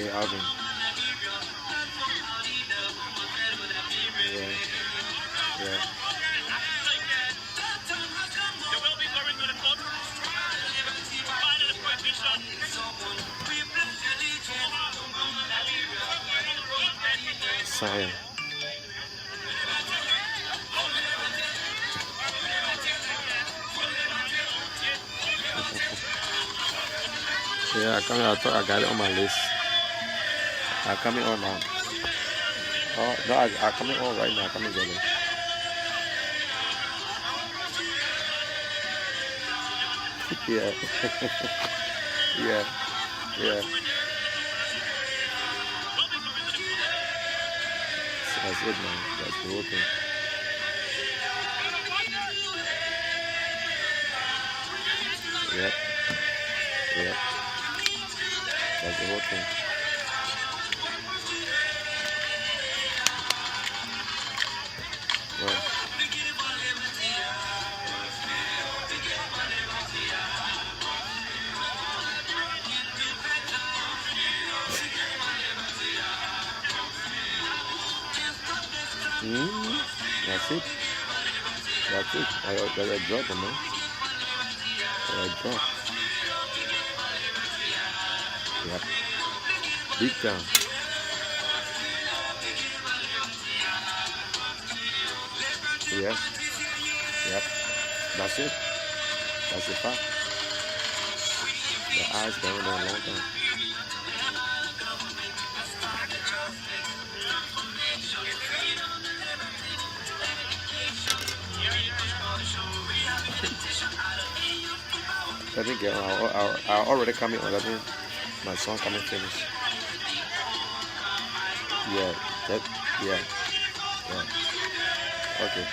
Okay, Alvin. Yeah. Yeah. Sire. Yeah, I thought I got it on my list. I coming on now. Oh no, I coming on right now. I coming get it. Yeah. Yeah. Yeah. That's it, man. That's the whole thing. Yep. Yep. That's the whole thing. Well, that's it. That's it. I got a drop, man. I got a drop. Yep. Big time. Yes. Yep. That's it. That's the fact. The eyes been on a long time. Let me get on. I already coming on. Let me. My song coming finish. Yeah. That. Yeah. Yeah. Okay.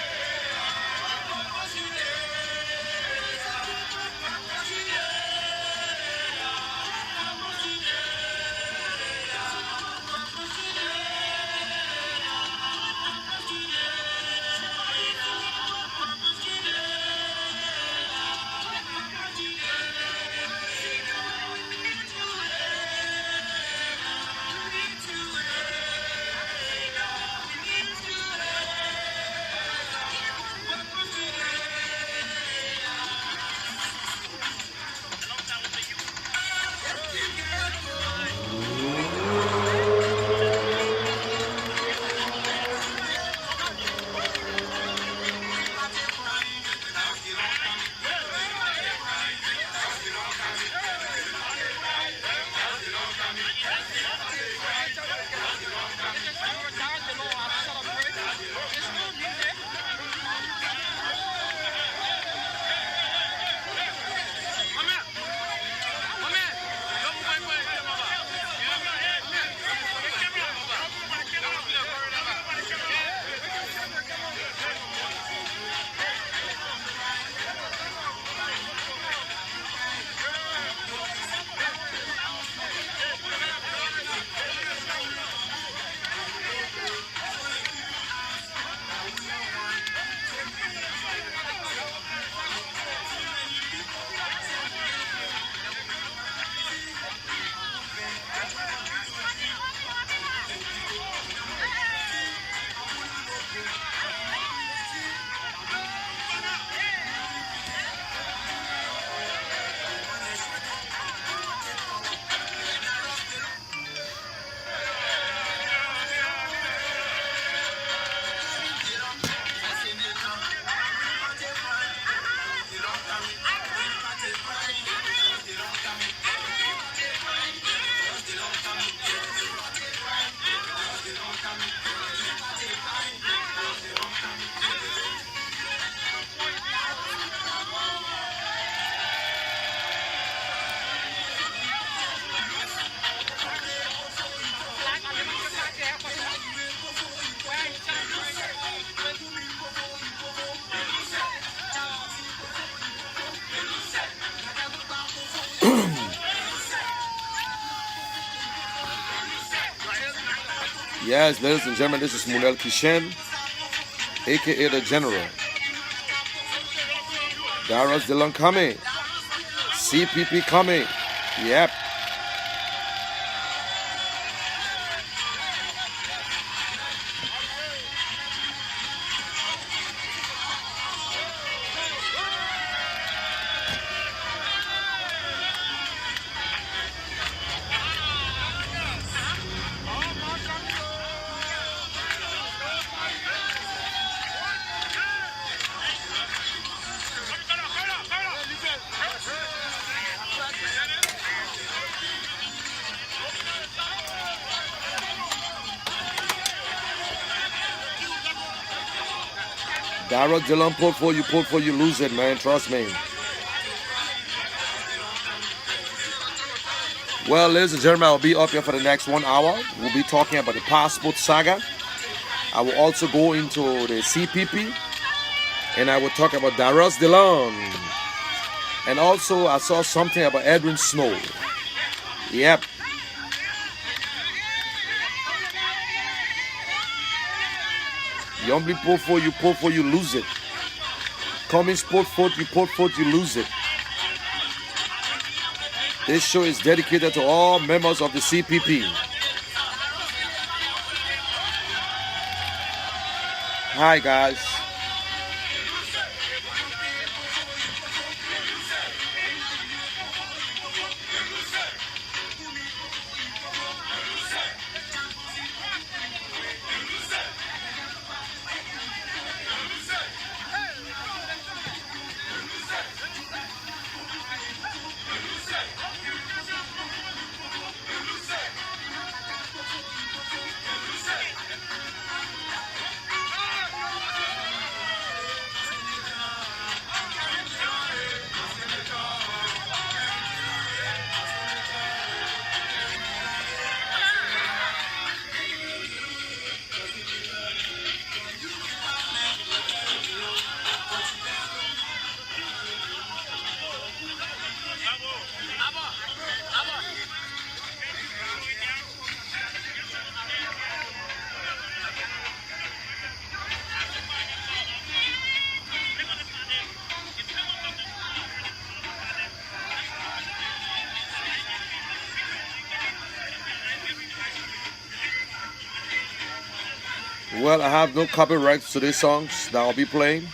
Yes, ladies and gentlemen, this is Munel Kishen, aka the General. Darius Dillon coming. CPP coming. Yep. Daryl Dillon, put for you, lose it, man. Trust me. Well, ladies and gentlemen, I'll be up here for the next 1 hour. We'll be talking about the passport saga. I will also go into the CPP, and I will talk about Darius Dillon. And also, I saw something about Edwin Snow. Yep. Young people put for you, lose it. Cummings put forth, you lose it. This show is dedicated to all members of the CPP. Hi, guys. Well, I have no copyrights to these songs that I'll be playing.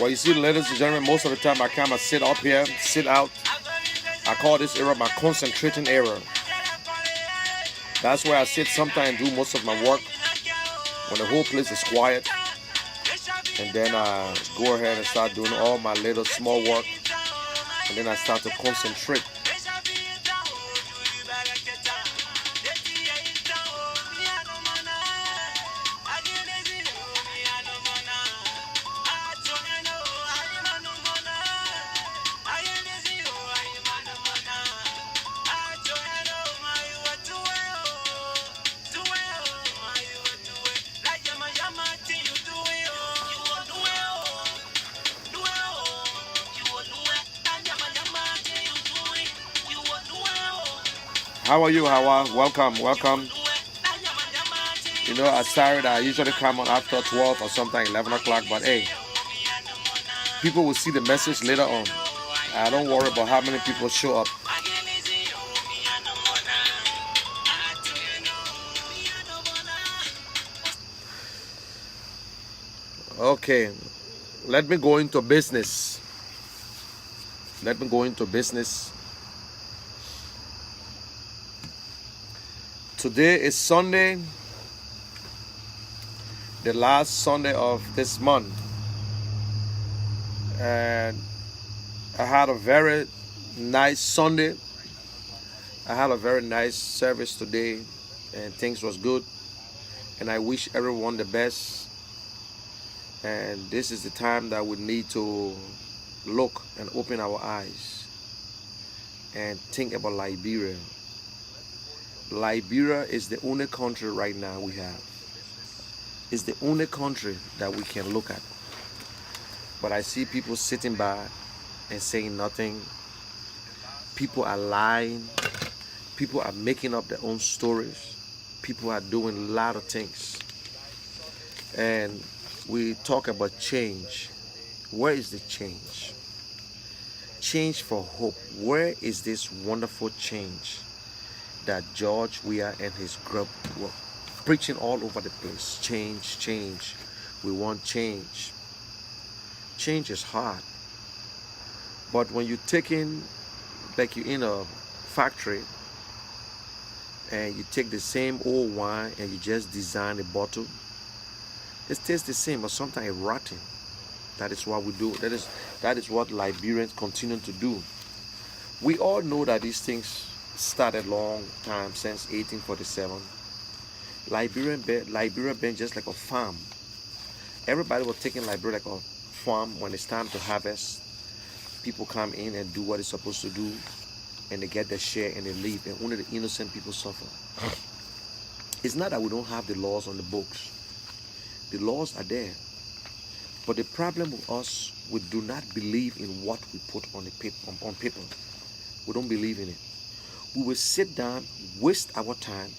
Well, you see, ladies and gentlemen, most of the time I kind of sit up here, sit out. I call this era my concentrating era. That's where I sit sometimes and do most of my work when the whole place is quiet. And then I go ahead and start doing all my little small work. And then I start to concentrate. How are you, Hawa? Welcome, welcome. You know, I started, I usually come on after 12 or something, 11 o'clock, but hey, people will see the message later on. I don't worry about how many people show up. Okay, let me go into business. Let me go into business. Today is Sunday, the last Sunday of this month, and I had a very nice Sunday. I had a very nice service today, and things was good, and I wish everyone the best. And this is the time that we need to look and open our eyes. and think about Liberia. Liberia is the only country right now we have. It's the only country that we can look at. But I see people sitting by and saying nothing. People are lying. People are making up their own stories. People are doing a lot of things. And we talk about change. Where is the change? Change for hope. Where is this wonderful change that George Weah and his group were preaching all over the place? Change, change. We want change. Change is hard. But when you're taking, like you're in a factory and you take the same old wine and you just design a bottle, it tastes the same, but sometimes it's rotten. That is what we do. That is what Liberians continue to do. We all know that these things started long time since 1847. Liberia been just like a farm. Everybody was taking Liberia like a farm. When it's time to harvest, people come in and do what they're supposed to do, and they get their share and they leave, and only the innocent people suffer. It's not that we don't have the laws on the books. The laws are there. But the problem with us, we do not believe in what we put on the paper. We don't believe in it. We will sit down, waste our time,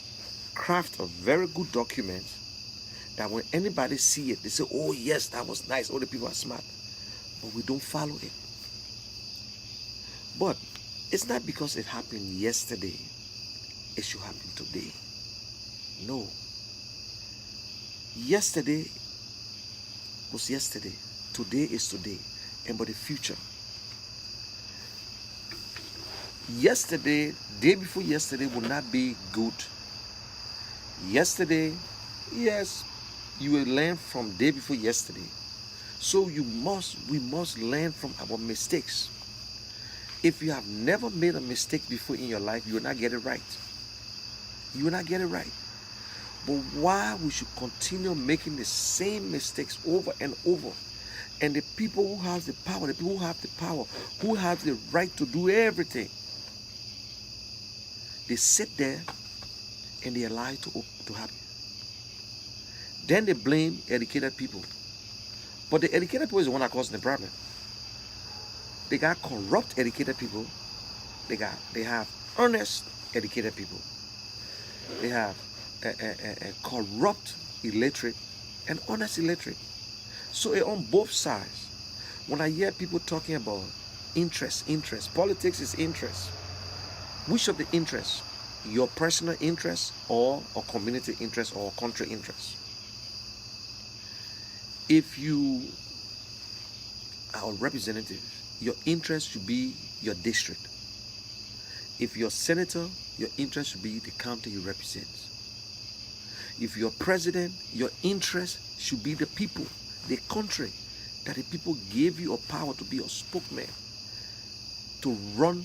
craft a very good document that when anybody see it, they say, oh yes, that was nice. All the people are smart. But we don't follow it. But it's not because it happened yesterday, it should happen today. No. Yesterday was yesterday. Today is today. And but the future. Yesterday, day before yesterday will not be good. Yesterday, yes, you will learn from day before yesterday. So we must learn from our mistakes. If you have never made a mistake before in your life, you will not get it right. You will not get it right. But why we should continue making the same mistakes over and over? And the people who have the power, who have the right to do everything, they sit there and they allow it to happen. Then they blame educated people. But the educated people is the one that causing the problem. They got corrupt educated people. They have honest educated people. They have a corrupt illiterate and honest illiterate. So on both sides, when I hear people talking about interest, politics is interest. Which of the interests? Your personal interest or a community interest or a country interest? If you are a representative, your interest should be your district. If you're a senator, your interest should be the county you represent. If you're president, your interest should be the people, the country, that the people gave you a power to be a spokesman, to run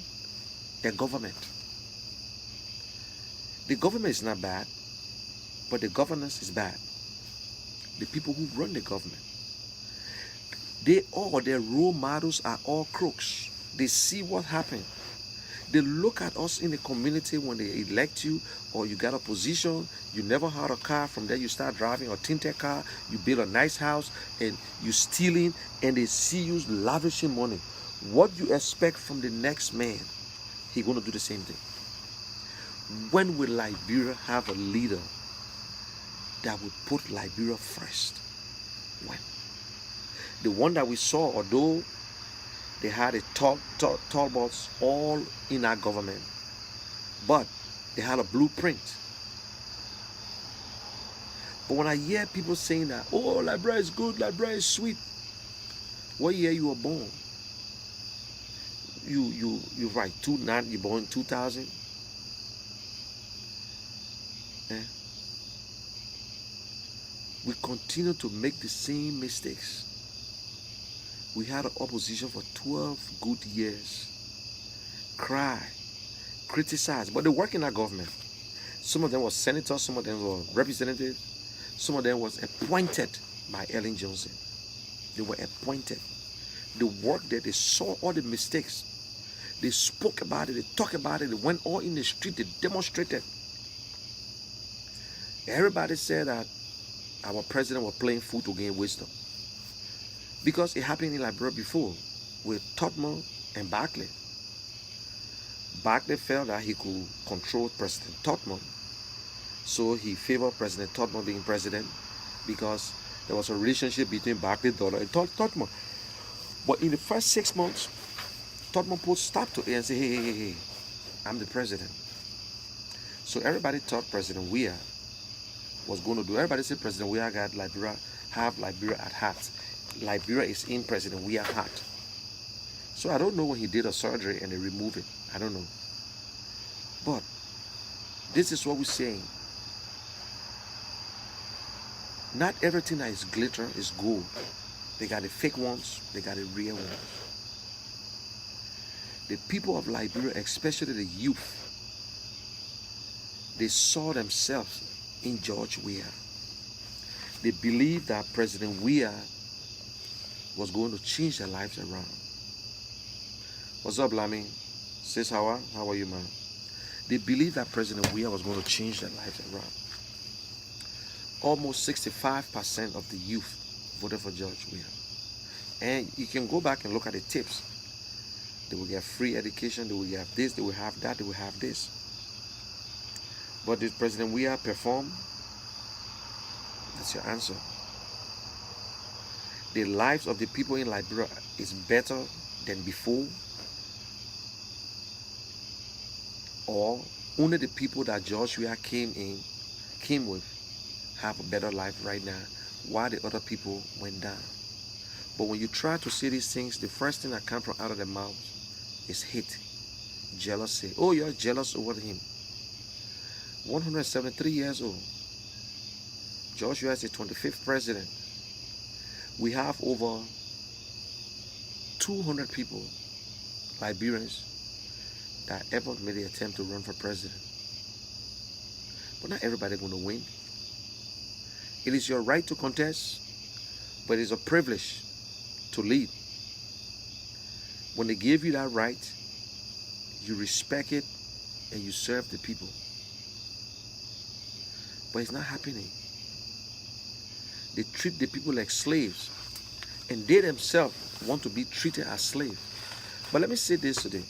a government. The government is not bad, but the governance is bad. The people who run the government, their role models are all crooks. They see what happened. They look at us in the community when they elect you, or you got a position, you never had a car, from there you start driving a tinted car, you build a nice house, and you stealing, and they see you lavishing money. What you expect from the next man, he gonna do the same thing. When will Liberia have a leader that would put Liberia first? When? The one that we saw, although they had a tall boats all in our government, but they had a blueprint. But when I hear people saying that, oh, Liberia is good, Liberia is sweet, what year you were born? You're right, you're born in 2000. We continue to make the same mistakes. We had an opposition for 12 good years. Cry, criticize, but they work in our government. Some of them were senators, some of them were representatives, some of them was appointed by Ellen Johnson. They were appointed. They worked there, they saw all the mistakes. They spoke about it, they talked about it, they went all in the street, they demonstrated. Everybody said that our president was playing fool to gain wisdom. Because it happened in Liberia before with Tottenham and Barclay. Barclay felt that he could control President Tottenham. So he favored President Tottenham being president because there was a relationship between Barclay's daughter and Tottenham. But in the first 6 months, Tottenham put stop to it and said, hey, I'm the president. So everybody thought President Weah was going to do. Everybody said President Weah got Liberia, have Liberia at heart. Liberia is in President Weah's heart. So I don't know when he did a surgery and they removed it. I don't know. But this is what we're saying. Not everything that is glitter is gold. They got the fake ones, they got the real ones. The people of Liberia, especially the youth, they saw themselves in George Weah. They believed that President Weah was going to change their lives around. What's up, Lami? Sis, how are you, man? They believed that President Weah was going to change their lives around. Almost 65% of the youth voted for George Weah. And you can go back and look at the tips. They will get free education, they will have this, they will have that, they will have this. But did President Weah perform? That's your answer. The lives of the people in Liberia is better than before, or only the people that George Weah came with have a better life right now, while the other people went down. But when you try to say these things, the first thing that comes from out of their mouth is hate, jealousy. Oh, you're jealous over him. 173 years old. George Weah is the 25th president. We have over 200 people, Liberians, that ever made the attempt to run for president. But not everybody going to win. It is your right to contest, but it's a privilege to lead. When they give you that right, you respect it and you serve the people. But it's not happening. They treat the people like slaves, and they themselves want to be treated as slaves. But let me say this today.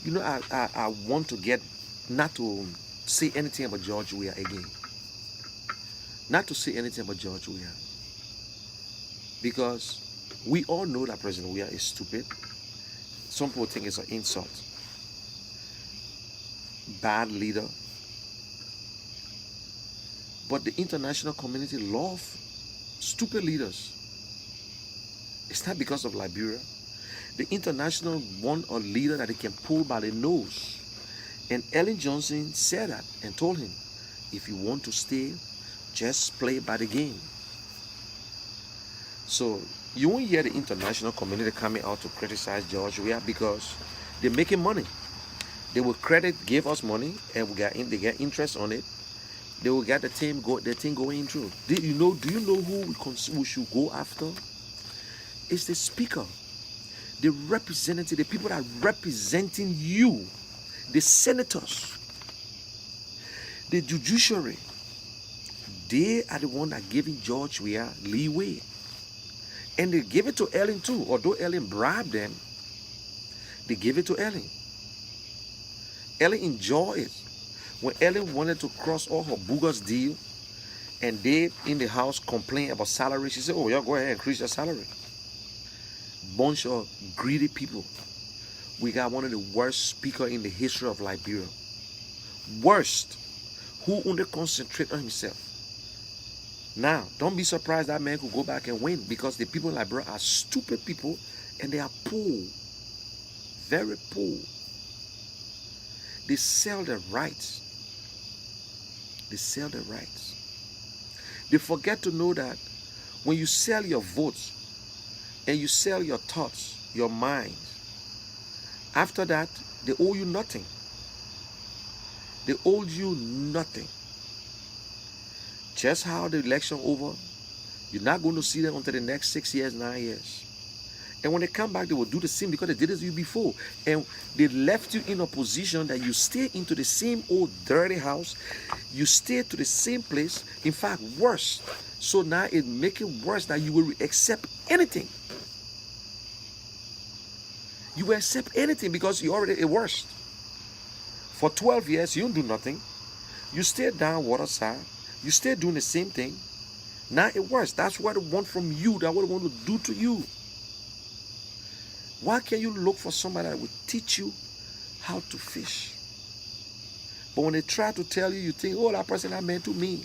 You know, I want to get not to say anything about George Weah again. Not to say anything about George Weah. Because we all know that President Weah is stupid. Some people think it's an insult. Bad leader. But the international community loves stupid leaders. It's not because of Liberia. The international want a leader that they can pull by the nose. And Ellen Johnson said that and told him, if you want to stay, just play by the game. So you won't hear the international community coming out to criticize George Weah because they're making money. They will give us money, and they get interest on it. They will get the thing going through. Do you know who we should go after? It's the speaker, the representative, the people that are representing you, the senators, the judiciary. They are the one that giving George Weah leeway. And they give it to Ellen too. Although Ellen bribed them, they give it to Ellen. Ellen enjoyed it. When Ellen wanted to cross all her bogus deal, and they in the house complained about salary, she said, oh, y'all go ahead and increase your salary. Bunch of greedy people. We got one of the worst speakers in the history of Liberia. Worst. Who only concentrate on himself. Now, don't be surprised that man could go back and win, because the people in Liberia are stupid people and they are poor. Very poor. They sell their rights. They sell their rights. They forget to know that when you sell your votes and you sell your thoughts, your mind, after that, they owe you nothing. They owe you nothing. Just how the election over, you're not going to see them until the next 6 years, 9 years. And when they come back, they will do the same because they did it to you before. And they left you in a position that you stay into the same old dirty house. You stay to the same place. In fact, worse. So now it makes it worse that you will accept anything. You will accept anything because you already worse. For 12 years, you don't do nothing. You stay down waterside. You stay doing the same thing. Now it works. That's what they want from you. That's what they want to do to you. Why can't you look for somebody that will teach you how to fish? But when they try to tell you, you think, oh, that person not meant to me.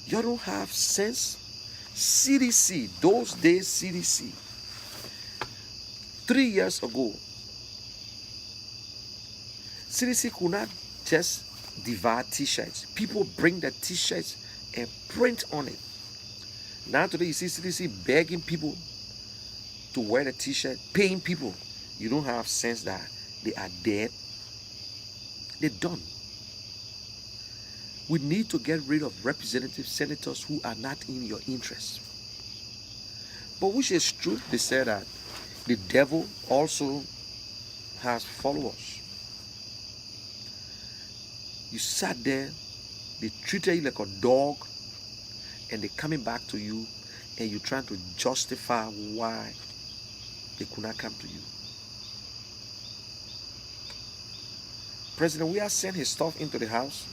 You don't have sense. CDC, those days CDC. 3 years ago, CDC could not just divide t-shirts. People bring the t-shirts and print on it. Now today you see CDC begging people to wear the t-shirt, paying people. You don't have sense that they are dead. They're done. We need to get rid of representative senators who are not in your interest. But which is true, they say that the devil also has followers. You sat there, they treated you like a dog, and they're coming back to you, and you're trying to justify why they could not come to you. President Weah sent his stuff into the house.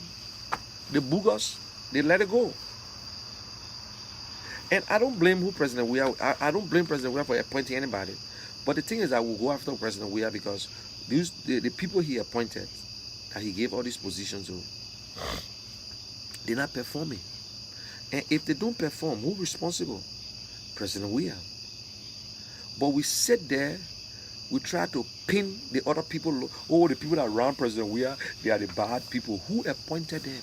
The boogers, they let it go. And I don't blame President Weah. I don't blame President Weah for appointing anybody. But the thing is, I will go after President Weah because the people he appointed, that he gave all these positions to, they're not performing. And if they don't perform, who's responsible? President Weah. But we sit there, we try to pin the other people. Oh, the people that around President Weah, they are the bad people. Who appointed them?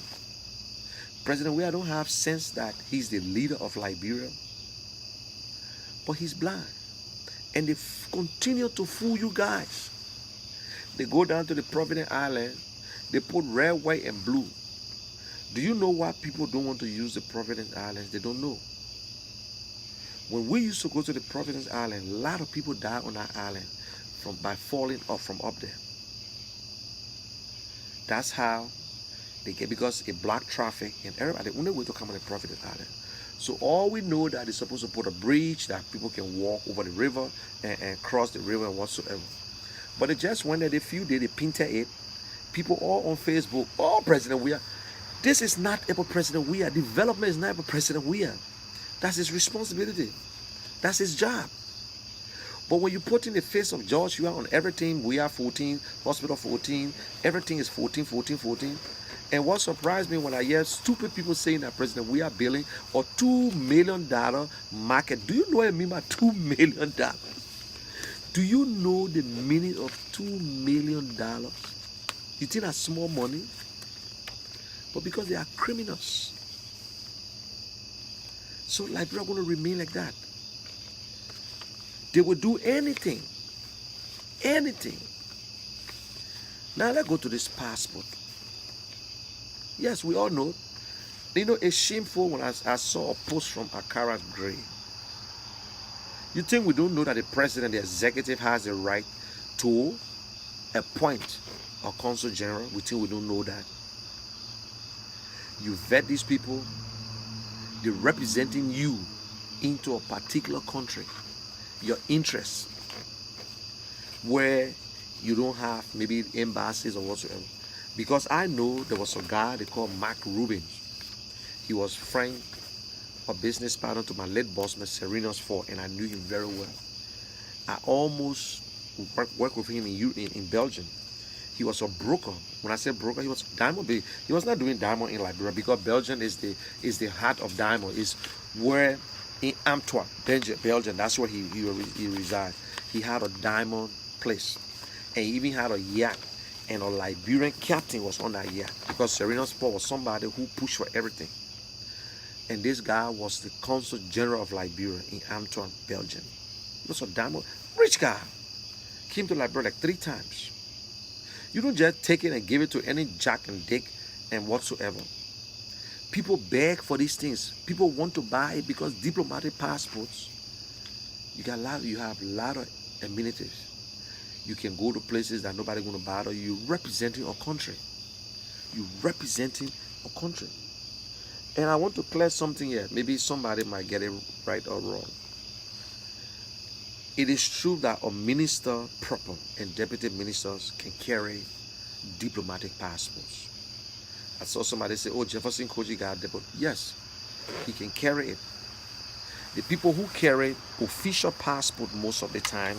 President Weah don't have sense that he's the leader of Liberia. But he's blind. And they continue to fool you guys. They go down to the Providence Island. They put red, white, and blue. Do you know why people don't want to use the Providence Islands? They don't know. When we used to go to the Providence Island, a lot of people died on that island by falling off from up there. That's how they get, because it blocked traffic and everybody, the only way to come on the Providence Island. So all we know that they're supposed to put a bridge that people can walk over the river and cross the river and whatsoever. But they just went there, they few days, they painted it. People all on Facebook, oh, President Weah. This is not about President Weah. Development is not about President Weah. That's his responsibility. That's his job. But when you put in the face of George Weah on everything, Weah 14, Hospital 14, everything is 14, 14, 14. And what surprised me when I hear stupid people saying that President Weah billing or $2 million market. Do you know what I mean by $2 million? Do you know the meaning of $2 million? You think that's small money? But because they are criminals. So Liberia are going to remain like that. They will do anything. Anything. Now let's go to this passport. Yes, we all know. You know, it's shameful when I saw a post from Akara Gray. You think we don't know that the president, the executive, has the right to appoint a consul general? We think we don't know that. You vet these people, they're representing you into a particular country, your interests, where you don't have maybe embassies or whatsoever. Because I know there was a guy they called Mark Rubin. He was friend or business partner to my late boss, Ms. Serena's Ford, and I knew him very well. I almost worked with him in Belgium. He was a broker. When I say broker, he was diamond. He was not doing diamond in Liberia because Belgium is the heart of diamond. Is where in Antwerp, Belgium. That's where he resides. He had a diamond place, and he even had a yacht. And a Liberian captain was on that yacht because Serena's Ford was somebody who pushed for everything. And this guy was the consul general of Liberia in Antwerp, Belgium. He was a diamond, rich guy. Came to Liberia like 3 times. You don't just take it and give it to any Jack and Dick and whatsoever. People beg for these things. People want to buy it because diplomatic passports You have a lot of amenities. You can go to places that nobody gonna bother you. You're representing a country. You're representing a country. And I want to clear something here. Maybe somebody might get it right or wrong. It is true that a minister proper and deputy ministers can carry diplomatic passports. I saw somebody say, oh, Jefferson Koji got a diplomat. Yes, he can carry it. The people who carry official passport most of the time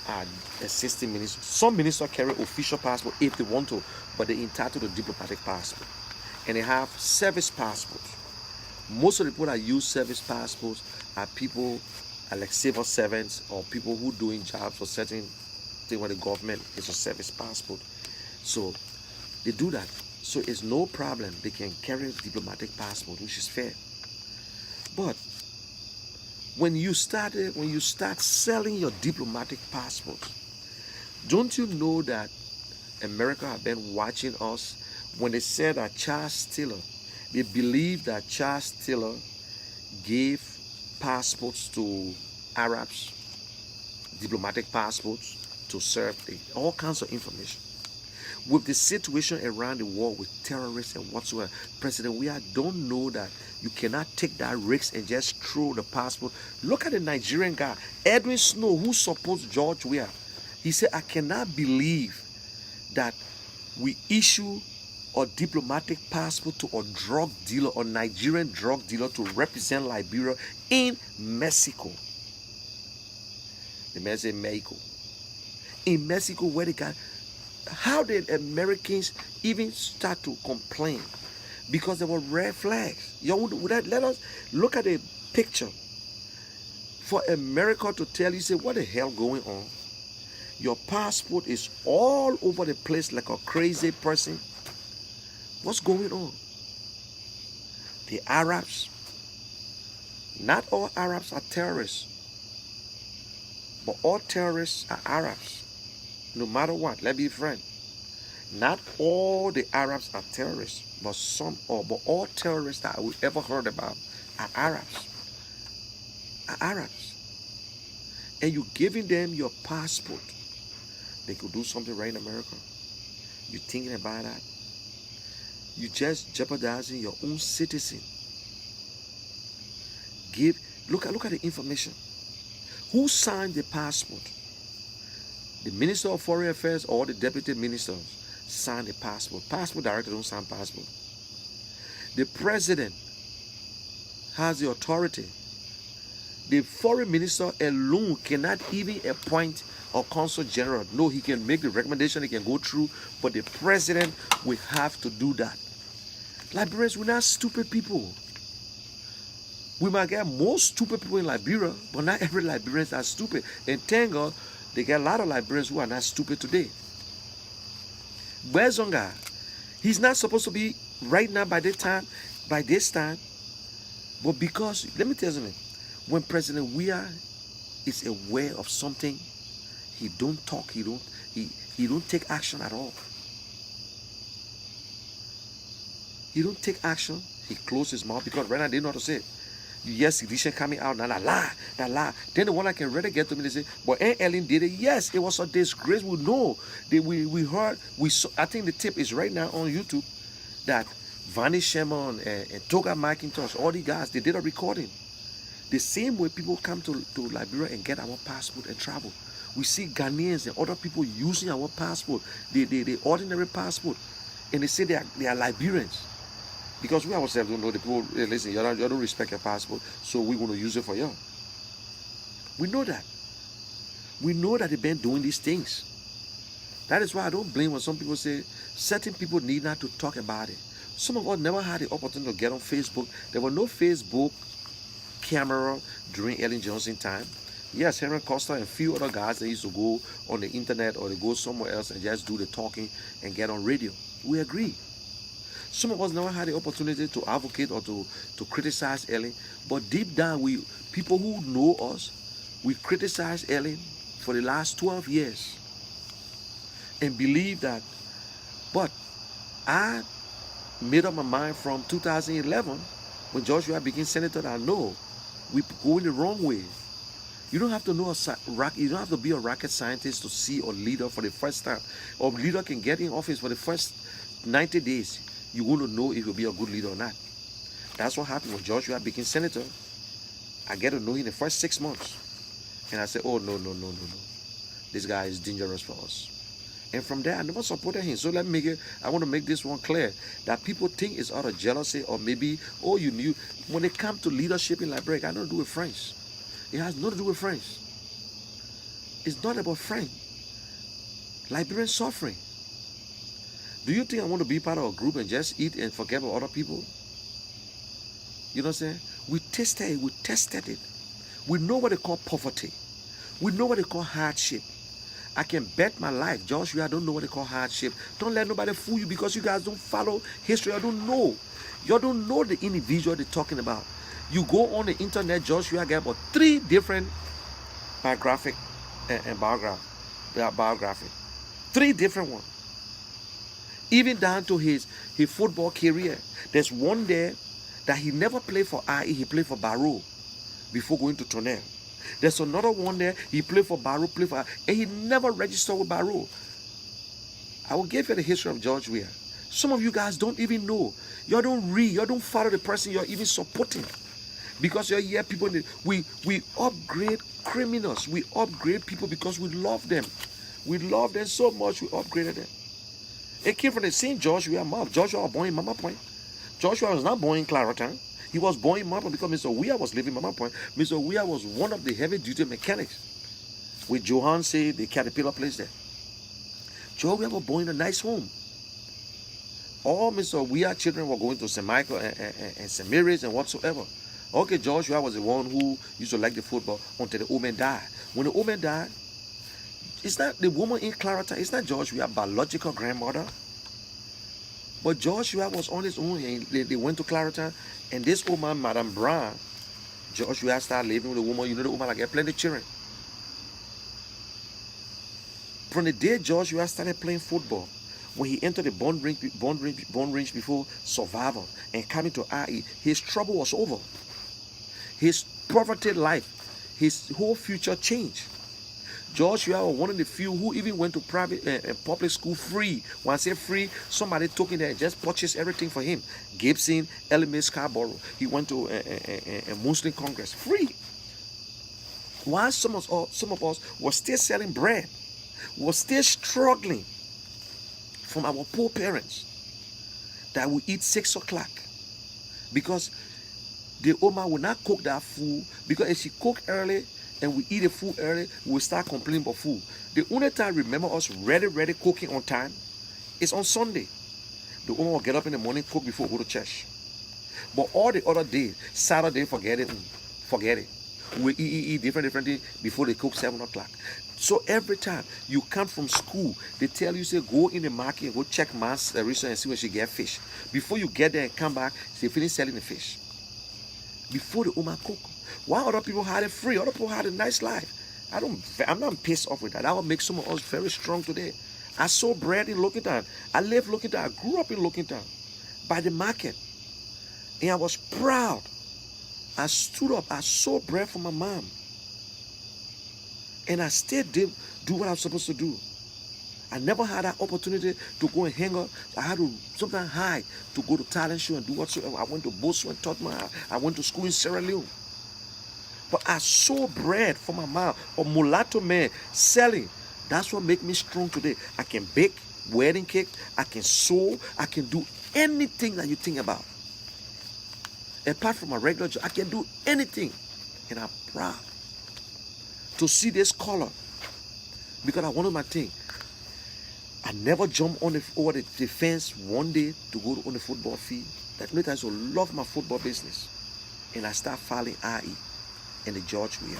are assisting ministers. Some ministers carry official passport if they want to, but they're entitled to diplomatic passport. And they have service passports. Most of the people that use service passports are people like civil servants or people who doing jobs for certain thing where the government is a service passport. So they do that. So it's no problem. They can carry a diplomatic passport, which is fair. But when you start selling your diplomatic passports, don't you know that America have been watching us? When they said that Charles Taylor, they believe that Charles Taylor gave passports to Arabs, diplomatic passports to serve all kinds of information. With the situation around the world with terrorists and whatsoever, President Weah don't know that you cannot take that risk and just throw the passport. Look at the Nigerian guy, Edwin Snow, who supports George Weah. He said, I cannot believe that we issue a diplomatic passport to a drug dealer or Nigerian drug dealer to represent Liberia in Mexico. The man said Mexico. In Mexico, where they got, how did Americans even start to complain? Because there were red flags. Let us look at the picture. For America to tell you, say, what the hell going on? Your passport is all over the place like a crazy person. What's going on? The Arabs, not all Arabs are terrorists, but all terrorists are Arabs. No matter what, let's be frank. Not all the Arabs are terrorists, but all terrorists that we ever heard about are Arabs. And you're giving them your passport. They could do something right in America. You're thinking about that? You're just jeopardizing your own citizen. Look at the information. Who signed the passport? The Minister of Foreign Affairs or the Deputy Ministers signed the passport. Passport director don't sign passport. The President has the authority. The Foreign Minister alone cannot even appoint a Consul General. No, he can make the recommendation, he can go through, but the President will have to do that. Liberians, we're not stupid people. We might get more stupid people in Liberia, but not every Liberians are stupid. And thank God, they get a lot of Liberians who are not stupid today. Bezonga, he's not supposed to be right now by this time, but because, let me tell you something, when President Weah is aware of something, he don't talk, he don't take action at all. He don't take action, he closes his mouth because right now they know how to say it. Yes, sedition coming out, la. Then the one I can really get to me, they say, but Aunt Ellen did it. Yes, it was a disgrace. We know. We heard, we saw, I think the tip is right now on YouTube that Vanish Sherman and Toga McIntosh, all the guys, they did a recording. The same way people come to Liberia and get our passport and travel. We see Ghanaians and other people using our passport, the ordinary passport, and they say they are Liberians. Because we ourselves don't know the people, hey, listen, you don't respect your passport, so we're going to use it for you. We know that. We know that they've been doing these things. That is why I don't blame when some people say certain people need not to talk about it. Some of us never had the opportunity to get on Facebook. There were no Facebook camera during Ellen Johnson time. Yes, Henry Costa and a few other guys that used to go on the internet or they go somewhere else and just do the talking and get on radio. We agree. Some of us never had the opportunity to advocate or to criticize Ellen, but deep down, people who know us, we criticize Ellen for the last 12 years and believe that. But I made up my mind from 2011 when George Weah became senator that no, we're going the wrong way. You don't have to know you don't have to be a rocket scientist to see a leader for the first time. Or leader can get in office for the first 90 days. You want to know if you'll be a good leader or not. That's what happened when George Weah became senator. I get to know him in the first 6 months. And I said, oh, no. This guy is dangerous for us. And from there, I never supported him. So let me make it, I want to make this one clear, that people think it's out of jealousy or maybe, oh, you knew. When it comes to leadership in Liberia, it got nothing to do with friends. It has nothing to do with friends. It's not about friends. Liberian suffering. Do you think I want to be part of a group and just eat and forget about other people? You know what I'm saying? We tested it. We know what they call poverty. We know what they call hardship. I can bet my life, Joshua, I don't know what they call hardship. Don't let nobody fool you because you guys don't follow history. You don't know. You don't know the individual they're talking about. You go on the internet, Joshua get about 3 different biographic and biography. 3 different ones. Even down to his football career. There's one there that he never played for IE, he played for Barrow before going to Tonnerre. There's another one there, he played for Barrow, and he never registered with Barrow. I will give you the history of George Weah. Some of you guys don't even know. You don't read, you don't follow the person you're even supporting. Because you hear people, we upgrade criminals, we upgrade people because we love them. We love them so much, we upgraded them. It came from the same George Weah mouth. Joshua was born in Mama Point. Joshua was not born in Clarendon. He was born in Mama Point because Mr. Weah was living in Mama Point. Mr. Weah was one of the heavy-duty mechanics with Johan say the Caterpillar place there. George Weah was born in a nice home. All Mr. Weah children were going to St. Michael and St. Mary's and whatsoever. Okay, George Weah was the one who used to like the football until the old man died. When the old man died, it's not the woman in Clarendon, it's not George Weah's biological grandmother. But George Weah was on his own, and they went to Clarendon, and this woman, Madame Brown, George Weah started living with the woman. You know the woman like had plenty of children. From the day George Weah started playing football, when he entered the bond range before survival and coming to IE, his trouble was over. His poverty life, his whole future changed. George Weah was one of the few who even went to private public school free. When I say free, somebody took in there and just purchased everything for him. Gibson, LMA Scarborough. He went to a Muslim Congress free. While some of us were still selling bread, were still struggling from our poor parents that we eat 6 o'clock because the Oma will not cook that food, because if she cook early and we eat the food early, we will start complaining about food. The only time remember us ready cooking on time is on Sunday. The Oma will get up in the morning, cook before we go to church. But all the other days, Saturday, forget it. We eat different things before they cook 7 o'clock. So every time you come from school, they tell you, say, go in the market and go check Ma's restaurant and see when she get fish. Before you get there and come back, they finish selling the fish. Before the Oma cook. Why other people had it free? Other people had a nice life. I'm not pissed off with that. That will make some of us very strong today. I saw bread in Lockington. I lived in Lockington. I grew up in Lockington by the market. And I was proud. I stood up. I saw bread from my mom. And I still did do what I was supposed to do. I never had that opportunity to go and hang out. I had to sometimes hide to go to talent show and do whatsoever. I went to Bosu and Tottenham. I went to school in Sierra Leone. But I saw bread from my mom, or mulatto man selling. That's what makes me strong today. I can bake wedding cake. I can sew. I can do anything that you think about. Apart from my regular job, I can do anything. And I'm proud to see this color. Because I wanted my thing. I never jumped on over the fence one day to go on the football field. That made me so love my football business. And I start following IE and the George Weah.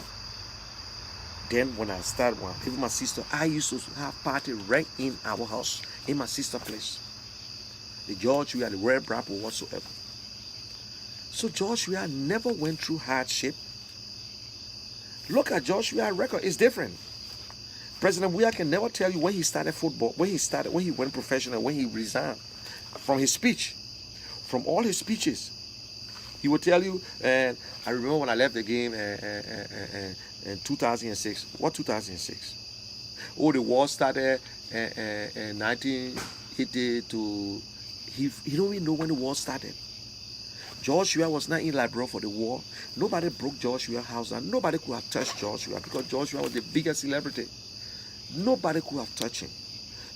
Then when I lived with my sister, I used to have party right in our house, in my sister's place. The George Weah, the Red Bravo, whatsoever. So George Weah never went through hardship. Look at George Weah's record, it's different. President Weah can never tell you when he started football, when he went professional, when he resigned. From his speech, from all his speeches, He will tell you, and I remember when I left the game in 2006. What 2006? Oh, the war started in 1980 to... He don't even know when the war started. George Weah was not in Liberia for the war. Nobody broke George Weah's house down. Nobody could have touched George Weah because George Weah was the biggest celebrity. Nobody could have touched him.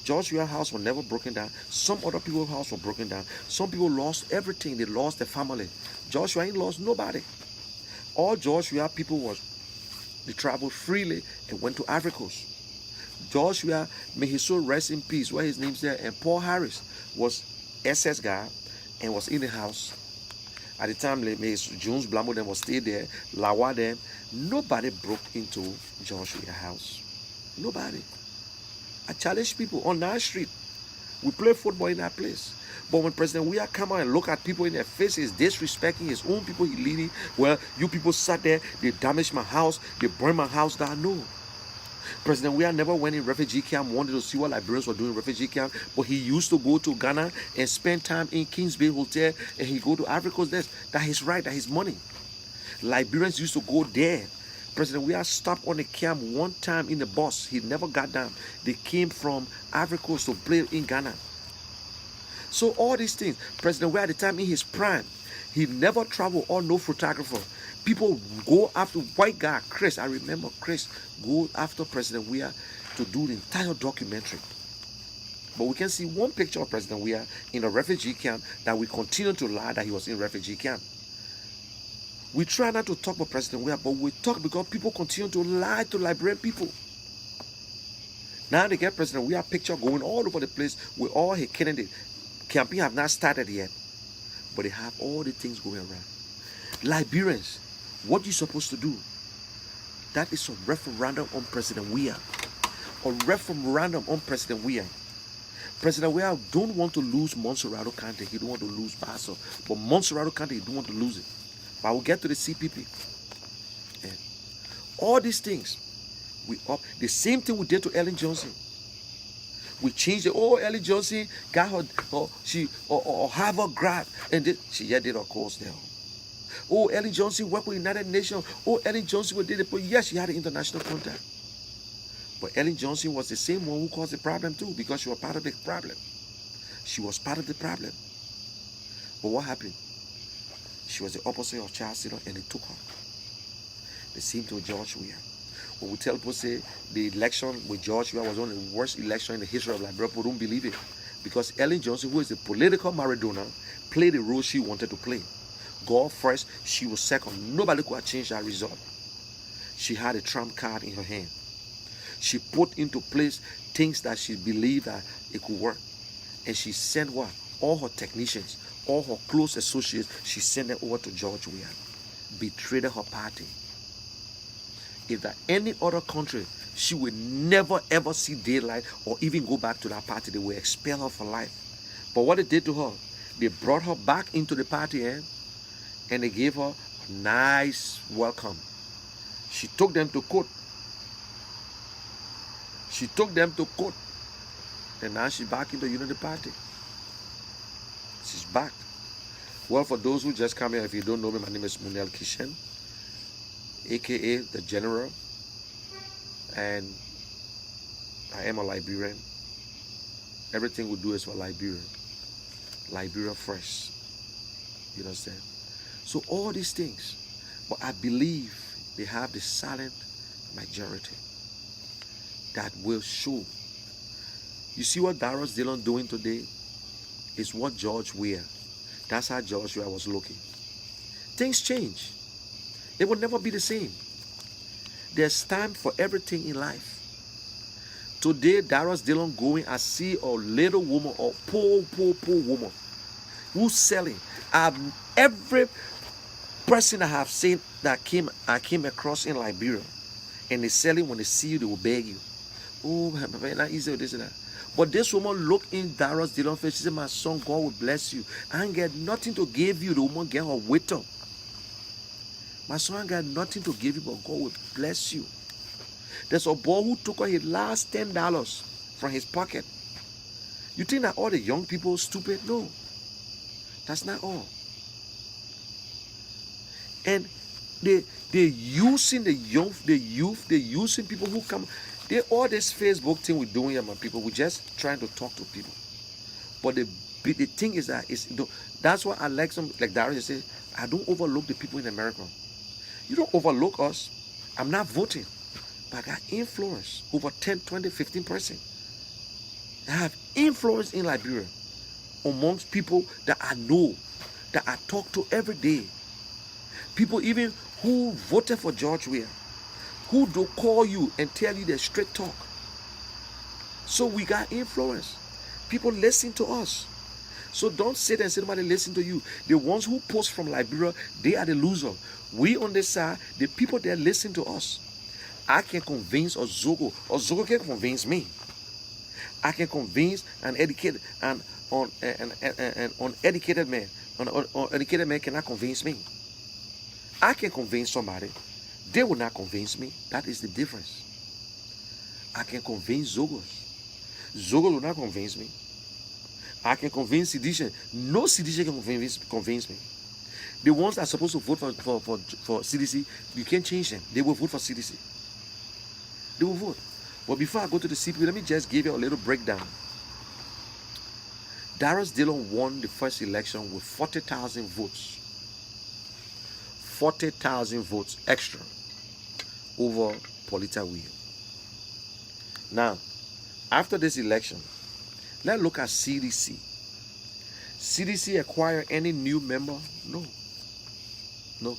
George Weah's house was never broken down. Some other people's house were broken down. Some people lost everything. They lost their family. George Weah ain't lost nobody. All George Weah people was, they traveled freely and went to Ivory Coast. George Weah, may his soul rest in peace, where his name's there. And Paul Harris was SS guy and was in the house. At the time, Jones Blambo then was still there. Lawa then. Nobody broke into George Weah's house. Nobody. I challenge people on that street. We play football in that place. But when President Weah come out and look at people in their faces, disrespecting his own people he leading, well, you people sat there, they damaged my house, they burned my house down. No. President Weah never went in refugee camp, wanted to see what Liberians were doing in refugee camp, but he used to go to Ghana and spend time in Kings Bay Hotel, and he go to Ivory Coast. That's his right, that's his money. Liberians used to go there. President Weah stopped on the camp one time in the bus. He never got down. They came from Ivory Coast to play in Ghana. So all these things, President Weah at the time in his prime, he never traveled or no photographer. People go after white guy, Chris. I remember Chris go after President Weah to do the entire documentary. But we can see one picture of President Weah in a refugee camp that we continue to lie that he was in refugee camp. We try not to talk about President Weah, but we talk because people continue to lie to Liberian people. Now they get President Weah picture going all over the place with all his candidates. Campaign have not started yet, but they have all the things going around. Liberians, what you supposed to do? That is a referendum on President Weah. A referendum on President Weah. President Weah don't want to lose Montserrat County. He don't want to lose Basso. But Montserrat County, he don't want to lose it. But I will get to the CPP. Yeah. All these things, we up. The same thing we did to Ellen Johnson. We changed it. Oh, Ellen Johnson got her, Harvard grad, and she did her course there. Oh, Ellen Johnson worked with United Nations. Oh, Ellen Johnson did it, but yes, she had an international contact. But Ellen Johnson was the same one who caused the problem too, because she was part of the problem. She was part of the problem. But what happened? She was the opposite of Charles Sino, and they took her. The same to George Weah. When we tell people, say, the election with George Weah was one of the worst elections in the history of Liberia, people don't believe it. Because Ellen Johnson, who is the political Maradona, played the role she wanted to play. God first, she was second. Nobody could have changed that result. She had a trump card in her hand. She put into place things that she believed that it could work. And she sent what? All her technicians, all her close associates, she sent them over to George Weah. Betrayed her party. If that any other country, she would never ever see daylight or even go back to that party. They will expel her for life. But what they did to her, they brought her back into the party, and they gave her a nice welcome. She took them to court. She took them to court. And now she's back in the Unity Party. She's back. Well, for those who just come here, if you don't know me, my name is Munel Kishen, aka the General, and I am a Liberian. Everything we do is for Liberia. Liberia first. You understand? So all these things, but I believe they have the silent majority that will show. You see what Darius Dillon doing today is what George Weah. That's how George Weah was looking. Things change. It will never be the same. There's time for everything in life. Today, Darius Dillon going, I see a little woman, or poor woman, who's selling. Every person I have seen that I came across in Liberia, and they selling, when they see you, they will beg you. Oh, not easy with this and that. But this woman looked in Darius Dillon's face. She said, my son, God will bless you. I ain't got nothing to give you. The woman get her weight up. My son ain't got nothing to give you, but God will bless you. There's a boy who took her his last $10 from his pocket. You think that all the young people are stupid? No. That's not all. And they're using the youth, they're using people who come. They all this Facebook thing we're doing here, my people. We're just trying to talk to people. But the thing is that that's why I like some, like Darius said, I don't overlook the people in America. You don't overlook us. I'm not voting, but I got influence over 10, 20, 15%. I have influence in Liberia amongst people that I know, that I talk to every day. People even who voted for George Weah, who do call you and tell you the straight talk. So we got influence. People listen to us. So don't sit and say nobody listen to you. The ones who post from Liberia, they are the loser. We on this side, the people that listen to us. I can convince Ozogo. Ozogo can convince me. I can convince an educated and an uneducated man. An uneducated man cannot convince me. I can convince somebody. They will not convince me. That is the difference. I can convince Zogos. Zogos will not convince me. I can convince Sidisha. No Sidisha can convince me. The ones that are supposed to vote for CDC, you can't change them. They will vote for CDC. They will vote. But before I go to the CP, let me just give you a little breakdown. Darius Dillon won the first election with 40,000 votes. 40,000 votes extra over Polita Will. Now, after this election, let's look at CDC. CDC acquire any new member? No. No.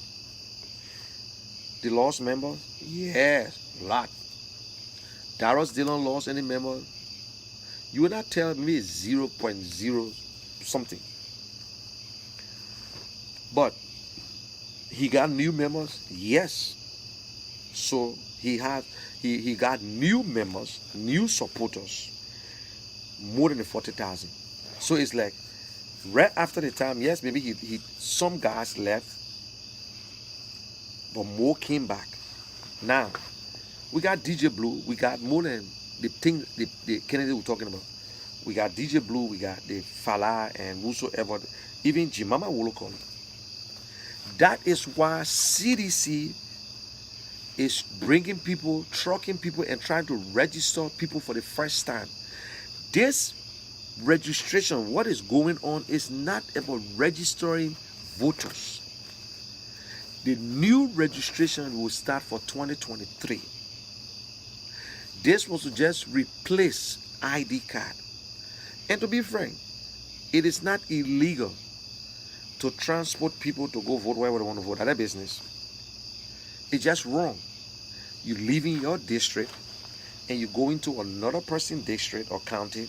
The lost members? Yes, a lot. Darius Dillon lost any member? You will not tell me 0.0 something. But he got new members? Yes. So he got new members, new supporters, more than the 40,000. So it's like right after the time, yes, maybe he some guys left, but more came back. Now we got DJ Blue, we got more than the thing the Kennedy we're talking about. We got DJ Blue, we got the Fala and whosoever, even Jimama Wolokoli. That is why CDC is bringing people, trucking people, and trying to register people for the first time. This registration, what is going on, is not about registering voters. The new registration will start for 2023. This was to just replace ID card. And to be frank, it is not illegal to transport people to go vote wherever they want to vote. That's their business. It's just wrong. You live in your district and you go into another person's district or county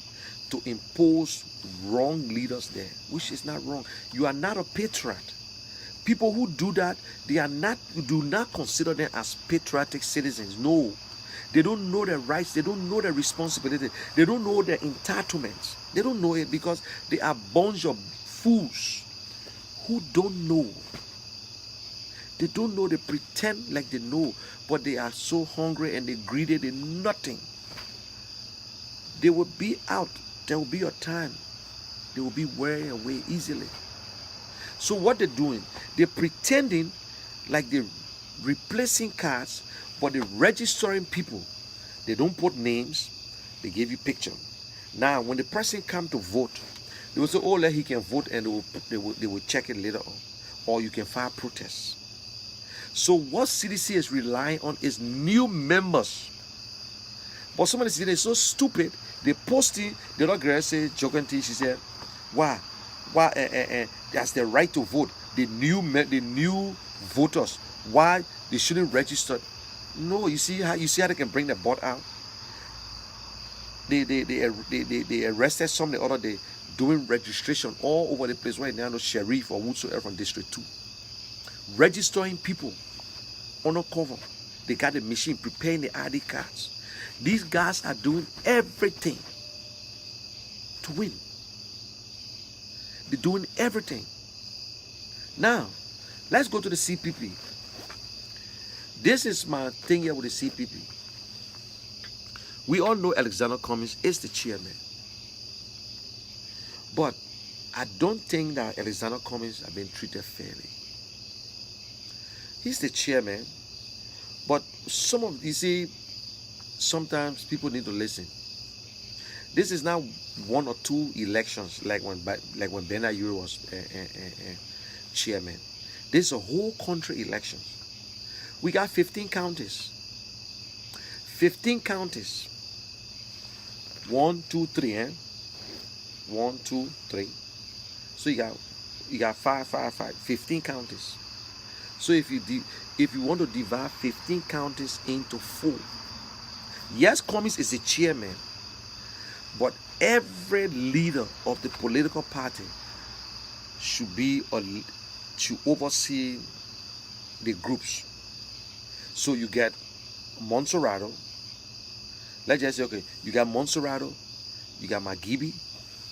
to impose wrong leaders there, which is not wrong. You are not a patriot. People who do that, do not consider them as patriotic citizens. No. They don't know their rights. They don't know their responsibility. They don't know their entitlements. They don't know it because they are a bunch of fools who don't know. They don't know. They pretend like they know, but they are so hungry and they greedy. They nothing. They will be out. There will be a time. They will be wearing away easily. So what they're doing, they're pretending like they're replacing cards, but they're registering people. They don't put names. They give you picture. Now, when the person come to vote, they will say, oh, he can vote, and they will check it later on. Or you can file protests. So what CDC is relying on is new members. But somebody said they're so stupid, they posted, the other girl said, jokingly, she said, why, that's their right to vote. The new voters, why they shouldn't register? No, you see how they can bring the bot out. They arrested some the other day doing registration all over the place right now. No sheriff or whosoever from District 2, registering people undercover. They got the machine preparing the ID cards. These guys are doing everything to win. They're doing everything. Now, let's go to the CPP. This is my thing here with the CPP. We all know Alexander Cummings is the chairman. But I don't think that Alexander Cummings has been treated fairly. He's the chairman. But you see, sometimes people need to listen. This is not one or two elections like when Ben Ayuro was chairman. This is a whole country election. We got 15 counties. 15 counties. 1, 2, 3, 1, 2, 3. So you got 5, 15 counties. So if you want to divide 15 counties into 4, yes, Cummings is the chairman, but every leader of the political party should oversee the groups. So you get Monserrato. Let's just say, okay, you got Monserrato, you got Magibi,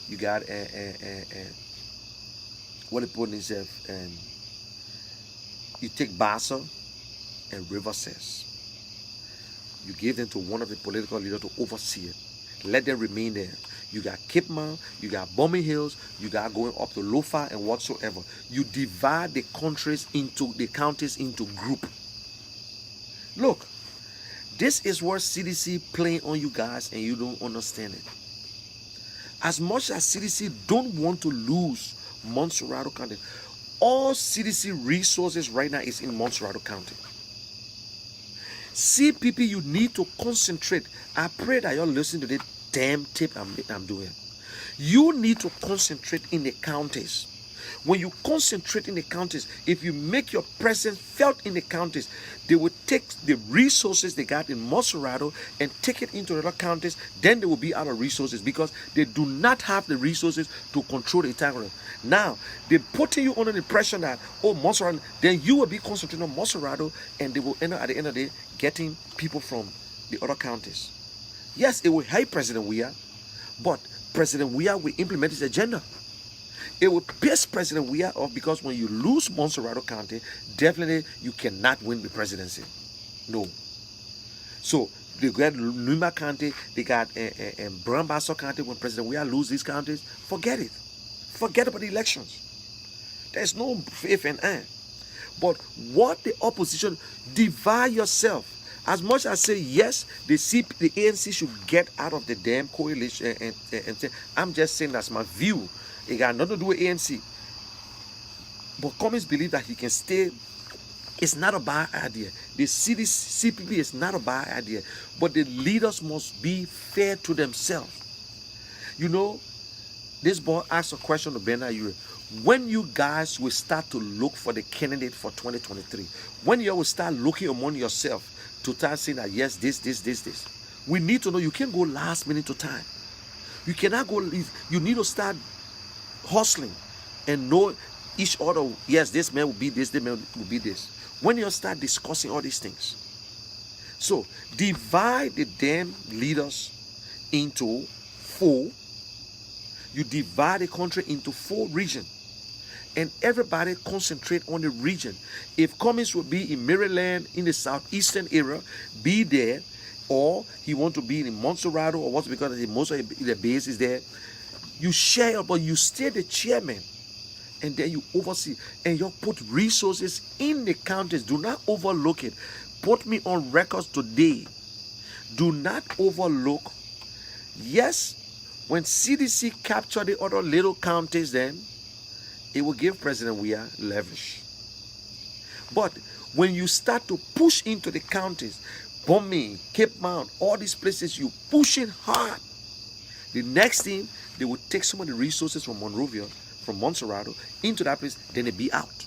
you got what they put in himself, and you take Bassa and River says. You give them to one of the political leaders to oversee it. Let them remain there. You got Cape Mount, you got Bombing Hills, you got going up to Lofa and whatsoever. You divide the counties into group. Look, this is where CDC playing on you guys and you don't understand it. As much as CDC don't want to lose Monserrato County, all CDC resources right now is in Monserrato County. CPP, you need to concentrate. I pray that you're listening to the damn tip I'm doing. You need to concentrate in the counties. When you concentrate in the counties, if you make your presence felt in the counties, they will take the resources they got in Monserrato and take it into other counties. Then they will be out of resources because they do not have the resources to control the entire. Now, they're putting you under the impression that, oh, Monserrato, then you will be concentrating on Monserrato and they will end up at the end of the day getting people from the other counties. Yes, it will help President Weah, but President Weah will implement his agenda. It will piss President Weah off because when you lose Monserrato County, definitely you cannot win the presidency. No. So they got Luma County, they got Brambassa County. When President Weah lose these counties, forget it. Forget about the elections. There's no if and and. But what the opposition, divide yourself. As much as say yes, the ANC should get out of the damn coalition and say, I'm just saying that's my view. It got nothing to do with ANC. But Cummings believe that he can stay. It's not a bad idea. The CPP is not a bad idea. But the leaders must be fair to themselves. You know, this boy asked a question to Ben Ayure. When you guys will start to look for the candidate for 2023, when you will start looking among yourself to start saying that yes, this. We need to know. You can't go last minute to time. You cannot go. You need to start hustling and know each other. Yes, this man will be this man will be this. When you start discussing all these things, so divide the damn leaders into 4. You divide the country into 4 regions, and everybody concentrate on the region. If Cummings will be in Maryland in the southeastern area, be there, or he want to be in Monserrato or what's because most of the base is there. You share, but you stay the chairman, and then you oversee, and you put resources in the counties. Do not overlook it. Put me on records today. Do not overlook. Yes, when CDC capture the other little counties, then it will give President Weah leverage. But when you start to push into the counties, Bombing, Cape Mount, all these places, you pushing hard. The next thing, they will take some of the resources from Monrovia, from Monserrato, into that place, then they be out.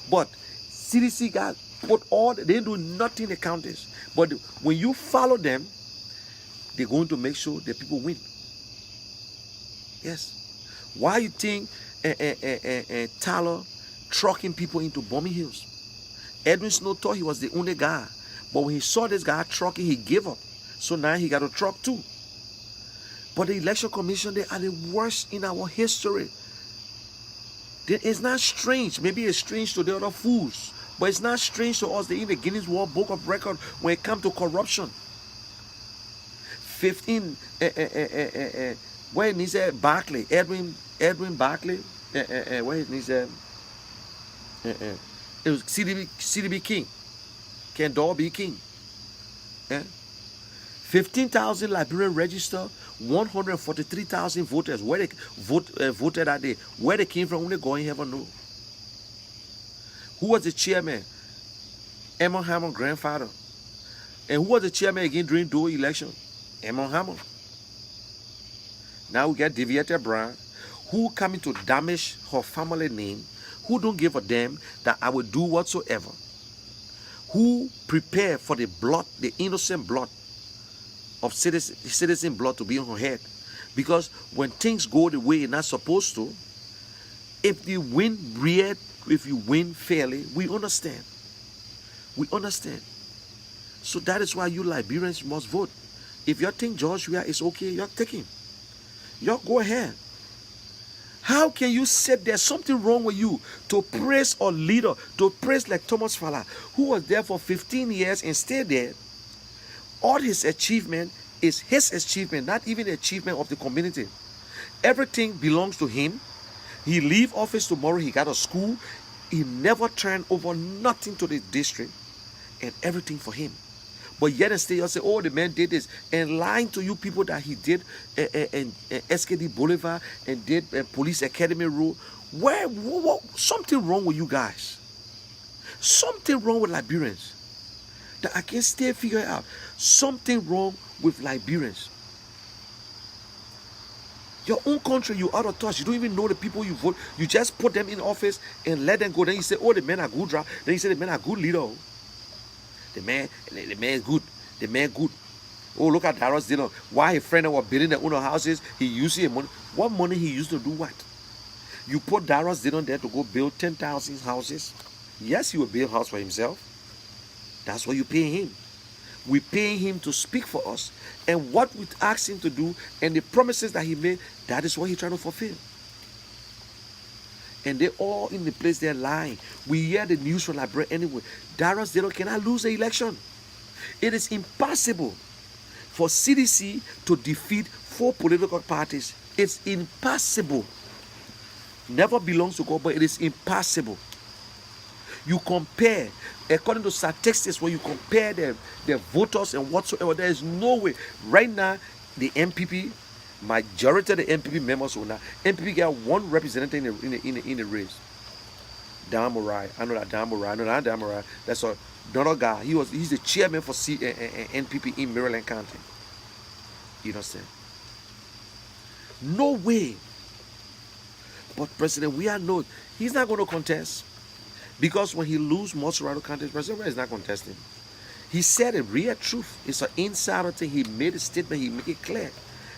But CDC got put they do nothing in the counties. But when you follow them, they're going to make sure that people win. Yes. Why you think Tyler trucking people into Bombing Hills? Edwin Snow thought he was the only guy. But when he saw this guy trucking, he gave up. So now he got a truck too. But the election commission, they are the worst in our history. It's not strange. Maybe it's strange to the other fools. But it's not strange to us. They're in the Guinness World Book of Records when it comes to corruption. 15, where is Barkley? Edwin Barkley? Where is It was CDB king. Can Dor be king? Eh? 15,000 Liberian register, 143,000 voters. Where they voted that day? Where they came from? Only God in heaven know. Who was the chairman? Emma Hammond grandfather. And who was the chairman again during the election? Emma Hammond. Now we get Deviated Brown, who coming to damage her family name, who don't give a damn that I will do whatsoever, who prepare for the blood, the innocent blood of citizen blood to be on her head. Because when things go the way it's not supposed to, if you win if you win fairly, we understand. We understand. So that is why you Liberians must vote. If you think George Weah is okay, you're taking. You go ahead. How can you say there's something wrong with you to praise a leader, to praise like Thomas Fala, who was there for 15 years and stayed there? All his achievement is his achievement, not even the achievement of the community. Everything belongs to him. He leave office tomorrow, he got a school. He never turned over nothing to the district, and everything for him. But yet and still, you say, oh, the man did this, and lying to you people that he did SKD Boulevard and did Police Academy Road. Something wrong with you guys. Something wrong with Liberians that I can still figure out. Something wrong with Liberians. Your own country, you out of touch. You don't even know the people you vote. You just put them in office and let them go. Then you say, oh, the men are good. Then you say the men are good leader. The man is good. The man good. Oh, look at Darius Dillon. Why his friend was building their own houses, he used his money. What money he used to do what? You put Darius Dillon there to go build 10,000 houses. Yes, he will build a house for himself. That's what you pay him. We pay him to speak for us. And what we ask him to do and the promises that he made, that is what he's trying to fulfill. And they're all in the place they're lying. We hear the news from Liberia anyway. Darius Dillon cannot lose the election. It is impossible for CDC to defeat 4 political parties. It's impossible. Never belongs to God, but it is impossible. You compare, according to statistics, when you compare the voters and whatsoever, there is no way. Right now, the MPP, majority of the MPP members will not. MPP got 1 representative in the race. Dan Murray. I know that Dan Murray. I know that Dan Murray. That's a Donald guy. He's the chairman for NPP in Maryland County. You understand? No way. But President Weah knows he's not going to contest. Because when he lose Montserrat County, President Weah is not contesting. He said a real truth. It's an insider thing. He made a statement. He made it clear.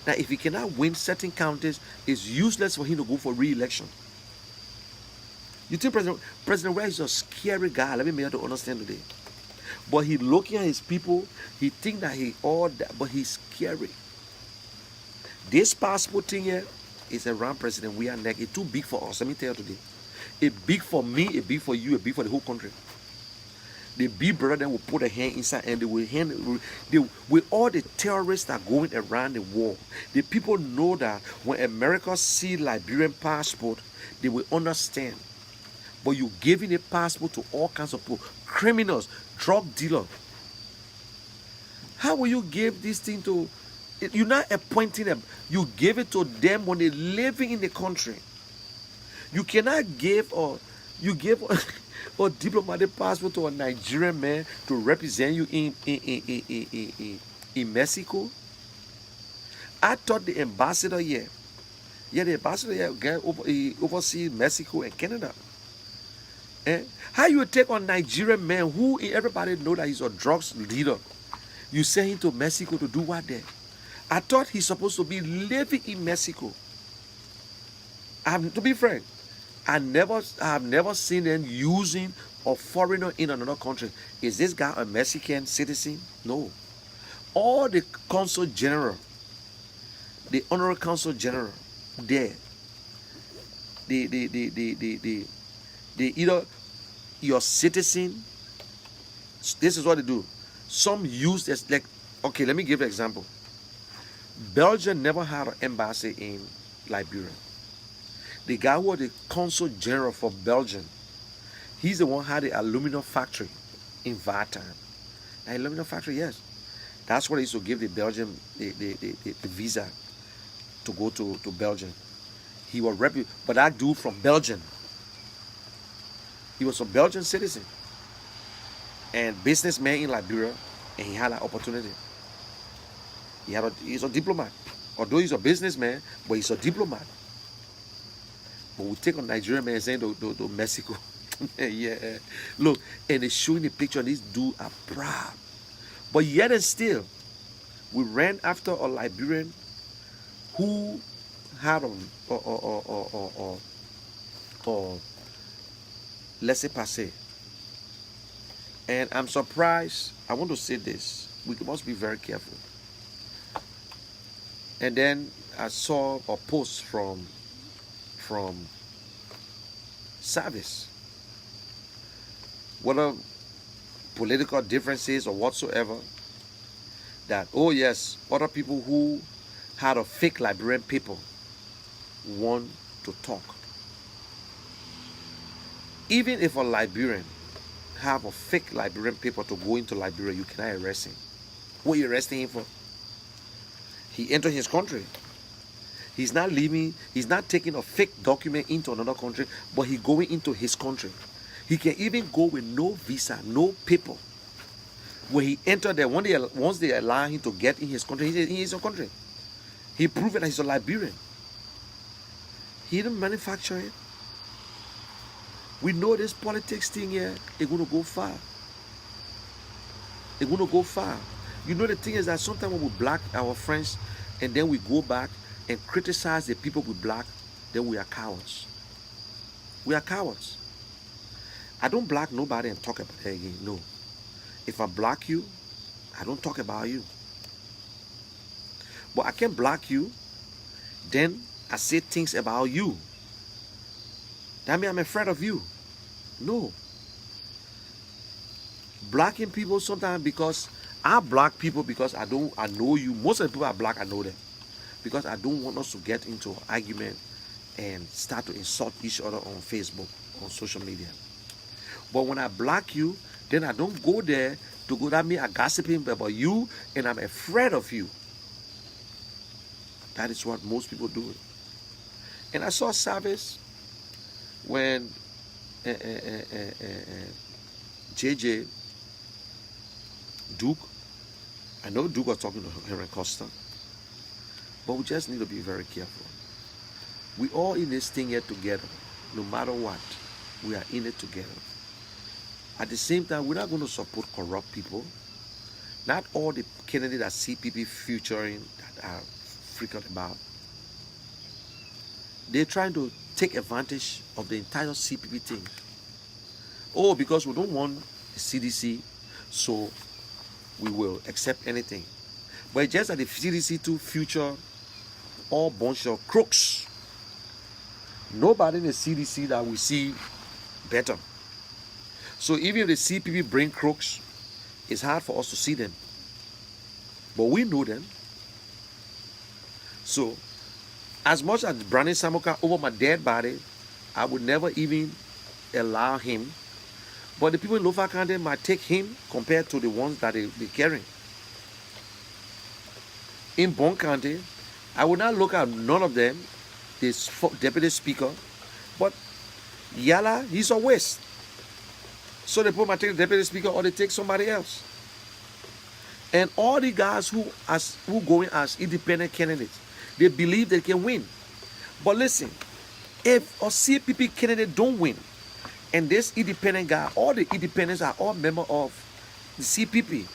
Now, if he cannot win certain counties, it's useless for him to go for re-election. You think President Weah is a scary guy? Let me make you understand today. But he looking at his people, he think that he all that, but he's scary. This passport thing here is around President Weah neck. It's too big for us. Let me tell you today. It's big for me, it's big for you, it's big for the whole country. The big brother then will put a hand inside and they will with all the terrorists that are going around the world, the people know that when America see Liberian passport, they will understand. But you giving a passport to all kinds of people, criminals, drug dealers. How will you give this thing to? You're not appointing them. You give it to them when they're living in the country. You cannot give a diplomatic passport to a Nigerian man to represent you in Mexico. I thought the ambassador here, the ambassador here oversees Mexico and Canada. How you take on Nigerian man who everybody know that he's a drugs leader? You send him to Mexico to do what there? I thought he's supposed to be living in Mexico. To be frank, I have never seen them using a foreigner in another country. Is this guy a Mexican citizen? No. All the consul general, the honorary consul general, there, the either your citizen. This is what they do. Some use this like, okay, let me give an example. Belgium never had an embassy in Liberia. The guy who was the consul general for Belgium, He's the one who had the aluminum factory in Vatan. An aluminum factory, yes. That's what he used to give the Belgian the visa to go to Belgium. He was but that dude from Belgium. He was a Belgian citizen and businessman in Liberia, and he had an opportunity. He's a diplomat. Although he's a businessman, but he's a diplomat. But we take a Nigerian man saying to Mexico. Yeah. Look, and they're showing the picture of this dude are proud. But yet and still, we ran after a Liberian who had a laissez-passer. And I'm surprised. I want to say this. We must be very careful. And then I saw a post from Service. Whether political differences or whatsoever, that, oh yes, other people who had a fake Liberian people want to talk. Even if a Liberian have a fake Liberian people to go into Liberia, you cannot arrest him. What are you arresting him for? He entered his country. He's not leaving, he's not taking a fake document into another country, but he's going into his country. He can even go with no visa, no paper. When he entered there, once they allow him to get in his country, he is a country. He proved that he's a Liberian. He didn't manufacture it. We know this politics thing here is going to go far. It's going to go far. You know, the thing is that sometimes when we block our friends and then we go back and criticize the people we block, then we are cowards. We are cowards. I don't block nobody and talk about it again. No. If I block you, I don't talk about you. But I can block you, then I say things about you. That means I'm afraid of you. No. Blocking people sometimes because I block people because I know you. Most of the people I block, I know them. Because I don't want us to get into an argument and start to insult each other on Facebook, on social media. But when I block you, then I don't go there to go, that means I'm gossiping about you and I'm afraid of you. That is what most people do. And I saw Service when JJ Duke, I know Duke was talking to Henry Costa, but we just need to be very careful. We all in this thing here together, no matter what, we are in it together. At the same time, we're not going to support corrupt people. Not all the candidates that CPP featuring that are freaking about. They're trying to take advantage of the entire CPP thing. Oh, because we don't want the CDC, so we will accept anything. But it's just that the CDC too future all bunch of crooks. Nobody in the CDC that we see better. So even if the CPP bring crooks, it's hard for us to see them. But we know them. So, as much as Brandon Samoka over my dead body, I would never even allow him. But the people in Lofa County might take him compared to the ones that they carry. In Bon County, I would not look at none of them, this deputy speaker, but Yala, he's a waste. So they might take the deputy speaker or they take somebody else. And all the guys who going as independent candidates, they believe they can win. But listen, if a CPP candidate don't win, and this independent guy, all the independents are all members of the CPP,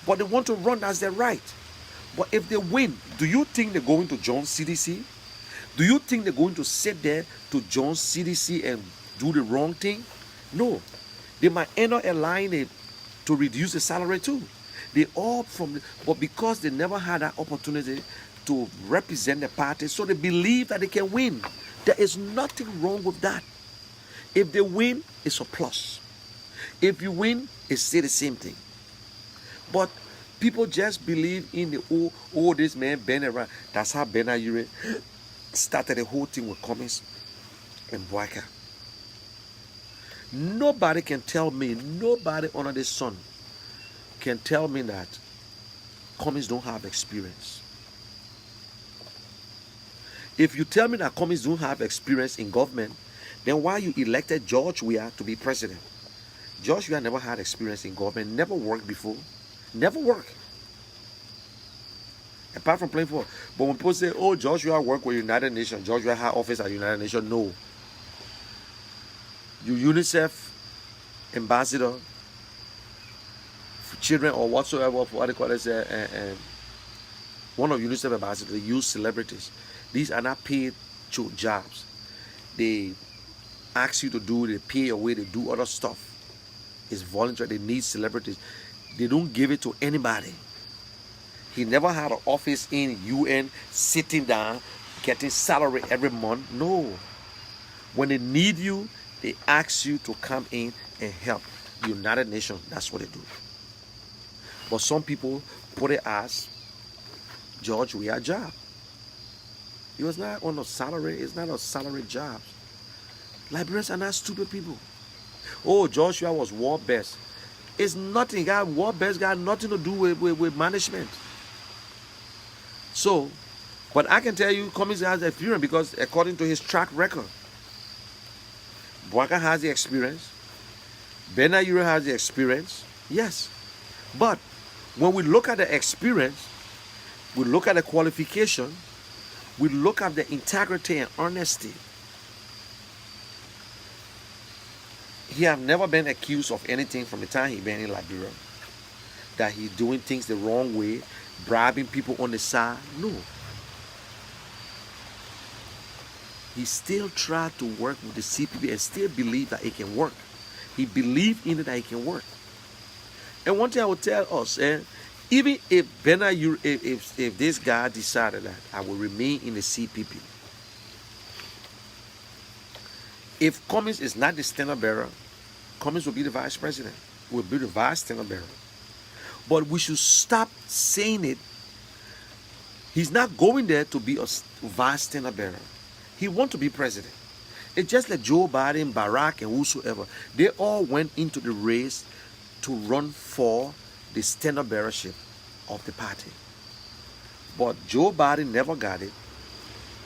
but they want to run as their right. But if they win, do you think they're going to join CDC? Do you think they're going to sit there to join CDC and do the wrong thing? No. They might end up allowing it to reduce the salary too. They all but because they never had that opportunity to represent the party, so they believe that they can win. There is nothing wrong with that. If they win, it's a plus. If you win, it's still the same thing. But people just believe in the this man Ben around. That's how Ben Ayure started the whole thing with Cummings and Boyka. Nobody can tell me, nobody under the sun can tell me that Cummings don't have experience. If you tell me that Cummings don't have experience in government, then why you elected George Weah to be president? George Weah never had experience in government, never worked before, never worked. Apart from playing football. But when people say, oh, George Weah worked with United Nations, George Weah had office at United Nations, no. You UNICEF ambassador for children or whatsoever, what they call it, one of UNICEF ambassadors, they use celebrities. These are not paid jobs. They ask you to do, they pay your way, they do other stuff. It's voluntary, they need celebrities. They don't give it to anybody. He never had an office in UN, sitting down, getting salary every month. No. When they need you, they ask you to come in and help. United Nations, that's what they do. But some people put it as George Weah job. He was not on a salary. It's not a salary job. Librarians are not stupid people. Oh, George Weah was war best. It's nothing. War best got nothing to do with management. So, but I can tell you, Cummings has experience because according to his track record, Bouaka has the experience. Benayure has the experience. Yes. But when we look at the experience, we look at the qualification, we look at the integrity and honesty. He have never been accused of anything from the time he been in Liberia. That he's doing things the wrong way, bribing people on the side. No. He still tried to work with the CPP and still believe that it can work. He believed in it that it can work. And one thing I would tell us, even if Benayure, if this guy decided that I will remain in the CPP, if Cummings is not the standard bearer, Cummings will be the vice president, will be the vice standard bearer. But we should stop saying it. He's not going there to be a vice standard bearer. He wants to be president. It's just like Joe Biden, Barack, and whosoever. They all went into the race to run for the standard bearership of the party. But Joe Biden never got it.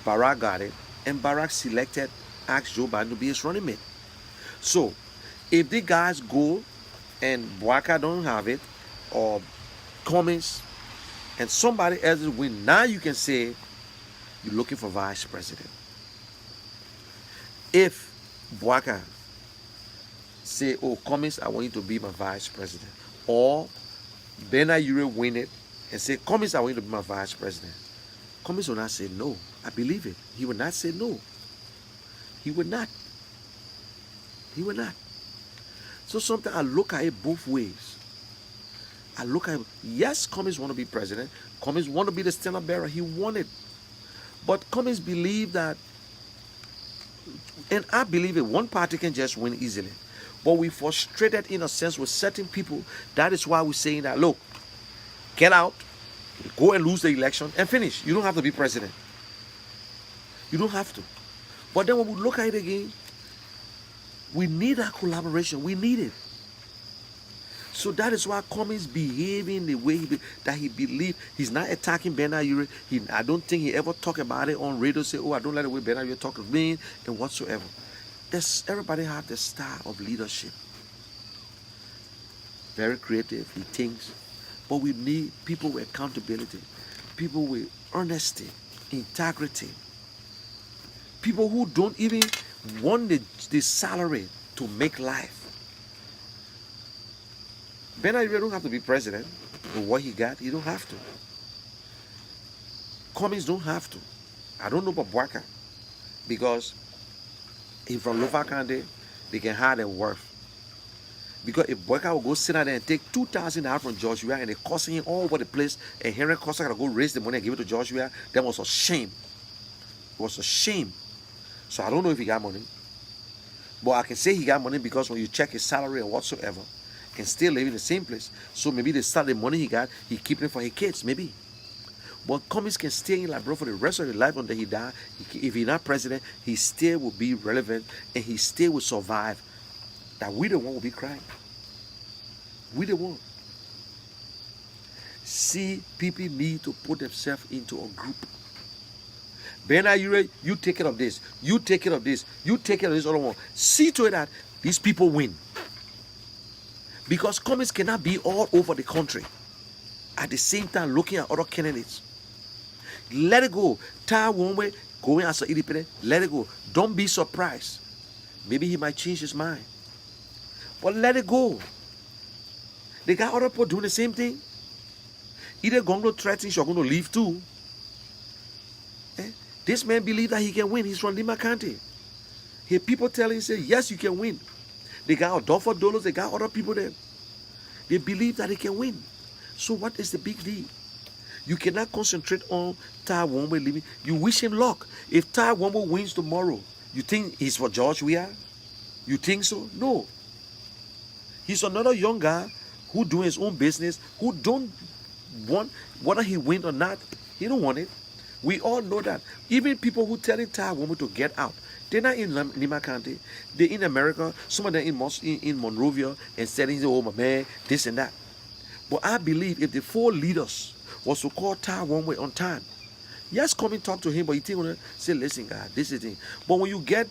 Barack got it. And Barack asked Joe Biden to be his running mate. So, if the guys go and Bouaka don't have it, or Cummings, and somebody else win, now you can say you're looking for vice president. If Bouaka say, oh, Cummings, I want you to be my vice president, or Benayure win it and say, Cummings, I want you to be my vice president, Cummings will not say no. I believe it. He will not say no. He would not. He would not. So sometimes I look at it both ways. I look at it, yes, Cummings want to be president. Cummings want to be the standard bearer. He wanted. But Cummings believe that, and I believe it, one party can just win easily. But we frustrated in a sense with certain people. That is why we're saying that, look, get out, go and lose the election and finish. You don't have to be president. You don't have to. But then when we look at it again, we need that collaboration. We need it. So that is why Cummings behaving the way that he believed. He's not attacking Benayure. I don't think he ever talked about it on radio, say, oh, I don't like the way Benayure talk to me and whatsoever. Everybody have the style of leadership. Very creative, he thinks. But we need people with accountability, people with honesty, integrity, people who don't even want the salary to make life. Benayure don't have to be president with what he got. He don't have to. Cummings don't have to. I don't know about Bouaka, because if from Lofa Kande, they can hire their worth. Because if Bouaka will go sit down there and take $2,000 from George Weah and they're costing him all over the place, and Henry Costa gotta go raise the money and give it to George Weah, that was a shame. It was a shame. So I don't know if he got money. But I can say he got money because when you check his salary or whatsoever, and still live in the same place. So maybe they start the money he got, he keep it for his kids, maybe. But Cummings can stay in Liberia for the rest of his life until he die. If he's not president, he still will be relevant and he still will survive that we the one will be crying. We the one. See, people need to put themselves into a group. Bernard, you take care of this. You take care of this. You take care of this other one. See to it that these people win. Because commies cannot be all over the country at the same time looking at other candidates. Let it go. Time one way, going as an independent, let it go. Don't be surprised. Maybe he might change his mind. But let it go. They got other people doing the same thing. Either Gongo threatens you're going to leave too. This man believes that he can win. He's from Lima County. Here people telling him, say, yes, you can win. They got Adolfo Dolos, they got other people there. They believe that they can win. So what is the big deal? You cannot concentrate on Tai Womwe leaving. You wish him luck. If Tai Womwe wins tomorrow, you think he's for George Weah? You think so? No. He's another young guy who doing his own business, who don't want, whether he win or not, he don't want it. We all know that. Even people who telling Tai Womwe to get out, they're not in Lima County. They're in America. Some of them in Monrovia and saying, oh, my man, this and that. But I believe if the 4 leaders was to call Tai Womwe on time, yes, come and talk to him, but you think, say, listen, God, this is the thing. But when you get,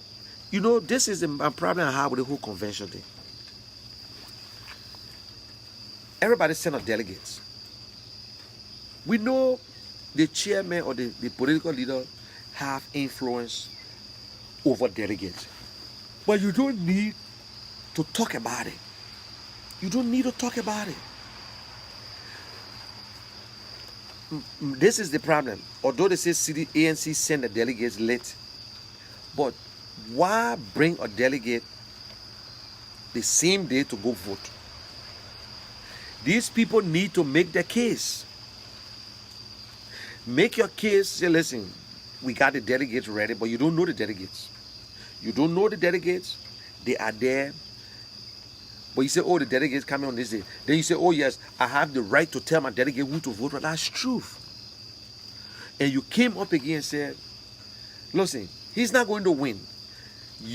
this is the problem I have with the whole convention thing. Everybody send out delegates. We know the chairman or the political leader have influence over delegates. But you don't need to talk about it. You don't need to talk about it. This is the problem. Although they say ANC send the delegates late, but why bring a delegate the same day to go vote? These people need to make their case. Make your case. Say, listen, we got the delegates ready, but you don't know the delegates. You don't know the delegates. They are there. But you say, oh, the delegates coming on this day. Then you say, oh, yes, I have the right to tell my delegate who to vote for. That's truth. And you came up again and said, listen, he's not going to win.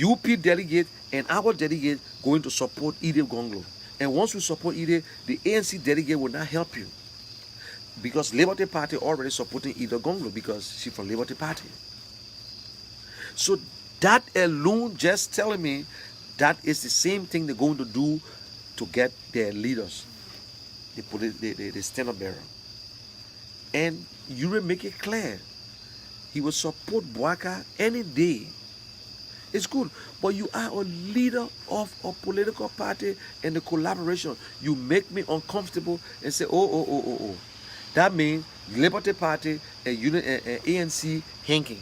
UP delegate and our delegate going to support Ide Gonglo. And once we support Ide, the ANC delegate will not help you. Because Liberty Party already supporting Ide Gonglo because she's from Liberty Party. So that alone just telling me that is the same thing they're going to do to get their leaders, the stand-up bearer. And you will make it clear. He will support Bwaka any day. It's good. But you are a leader of a political party and the collaboration. You make me uncomfortable and say, oh. That means Liberty Party and ANC hanking.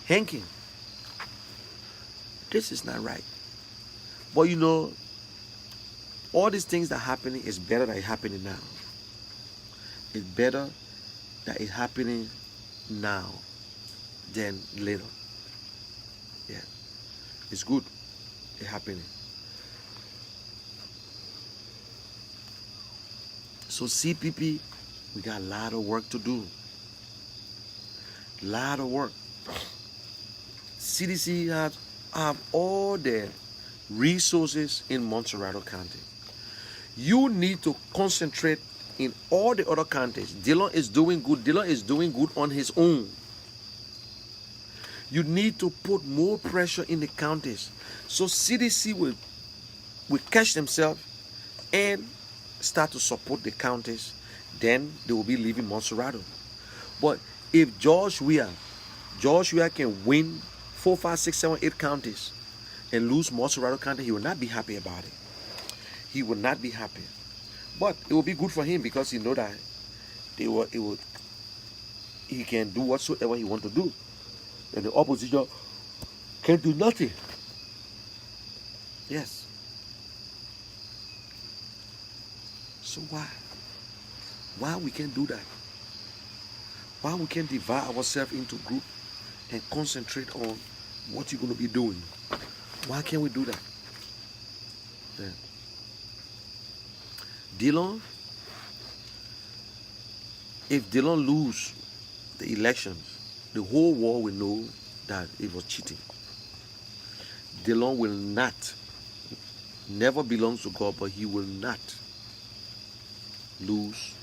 Hanking. This is not right. But all these things that are happening is better that it's happening now. It's better that it's happening now than later. Yeah. It's good. It's happening. So CPP, we got a lot of work to do. Lot of work. CDC have all the resources in Montserrat County. You need to concentrate in all the other counties. Dillon is doing good. Dillon is doing good on his own. You need to put more pressure in the counties. So CDC will catch themselves and start to support the counties. Then they will be leaving Montserrat. But if George Weah can win 4, 5, 6, 7, 8 counties and lose Montserrat County, he will not be happy about it. He will not be happy. But it will be good for him because he know that he can do whatsoever he want to do. And the opposition can do nothing. Yes. So why? Why we can't do that? Why we can't divide ourselves into groups and concentrate on what you're going to be doing? Why can't we do that? Yeah. Dillon, if Dillon lose the elections, the whole world will know that it was cheating. Dillon will not never belongs to God, but he will not lose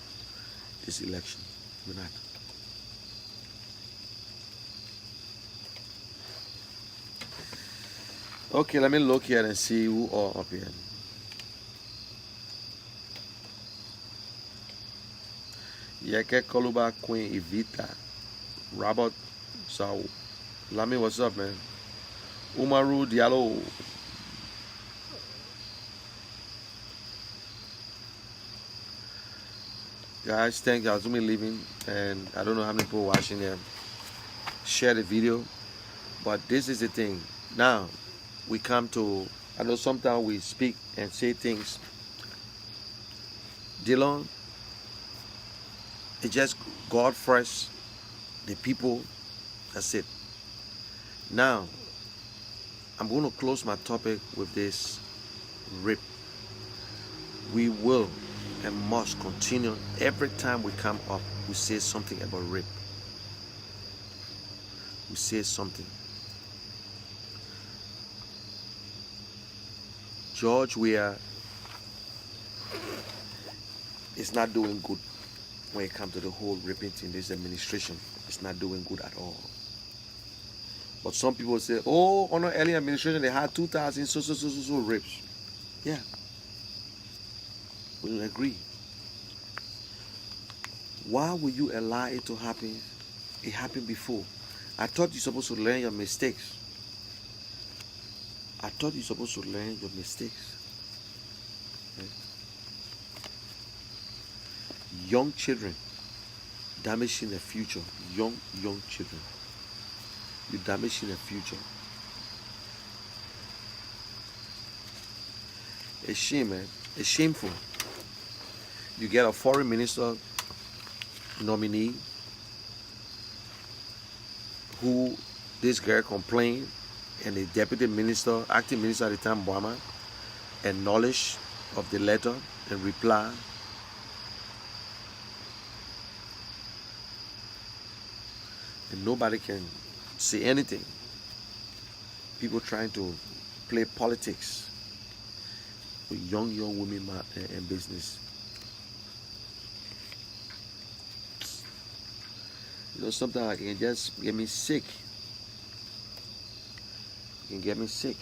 his election. He will not. Okay, let me look here and see who are up here. Yeke Koluba, Queen Evita, Robert Sao. Lami, what's up, man? Umaru Diallo. Guys, thank y'all to me leaving, and I don't know how many people watching here. Share the video, but this is the thing. Now, we come to, I know sometimes we speak and say things. Dylan, it's just God first, the people, that's it. Now, I'm going to close my topic with this rape. We will and must continue. Every time we come up, we say something about rape. We say something. George Weah is not doing good when it comes to the whole raping thing. This administration is not doing good at all. But some people say, oh, on the early administration, they had 2,000 so rapes. Yeah. We don't agree. Why would you allow it to happen? It happened before. I thought you're supposed to learn your mistakes. I thought you're supposed to learn your mistakes. Okay? Young children damaging the future. Young children. You're damaging the future. It's shame, man. It's shameful. You get a foreign minister nominee who this girl complained, and the deputy minister, acting minister at the time, Bama, acknowledged of the letter and replied. And nobody can say anything. People trying to play politics with young women and business. You know, sometimes it can just get me sick. It can get me sick.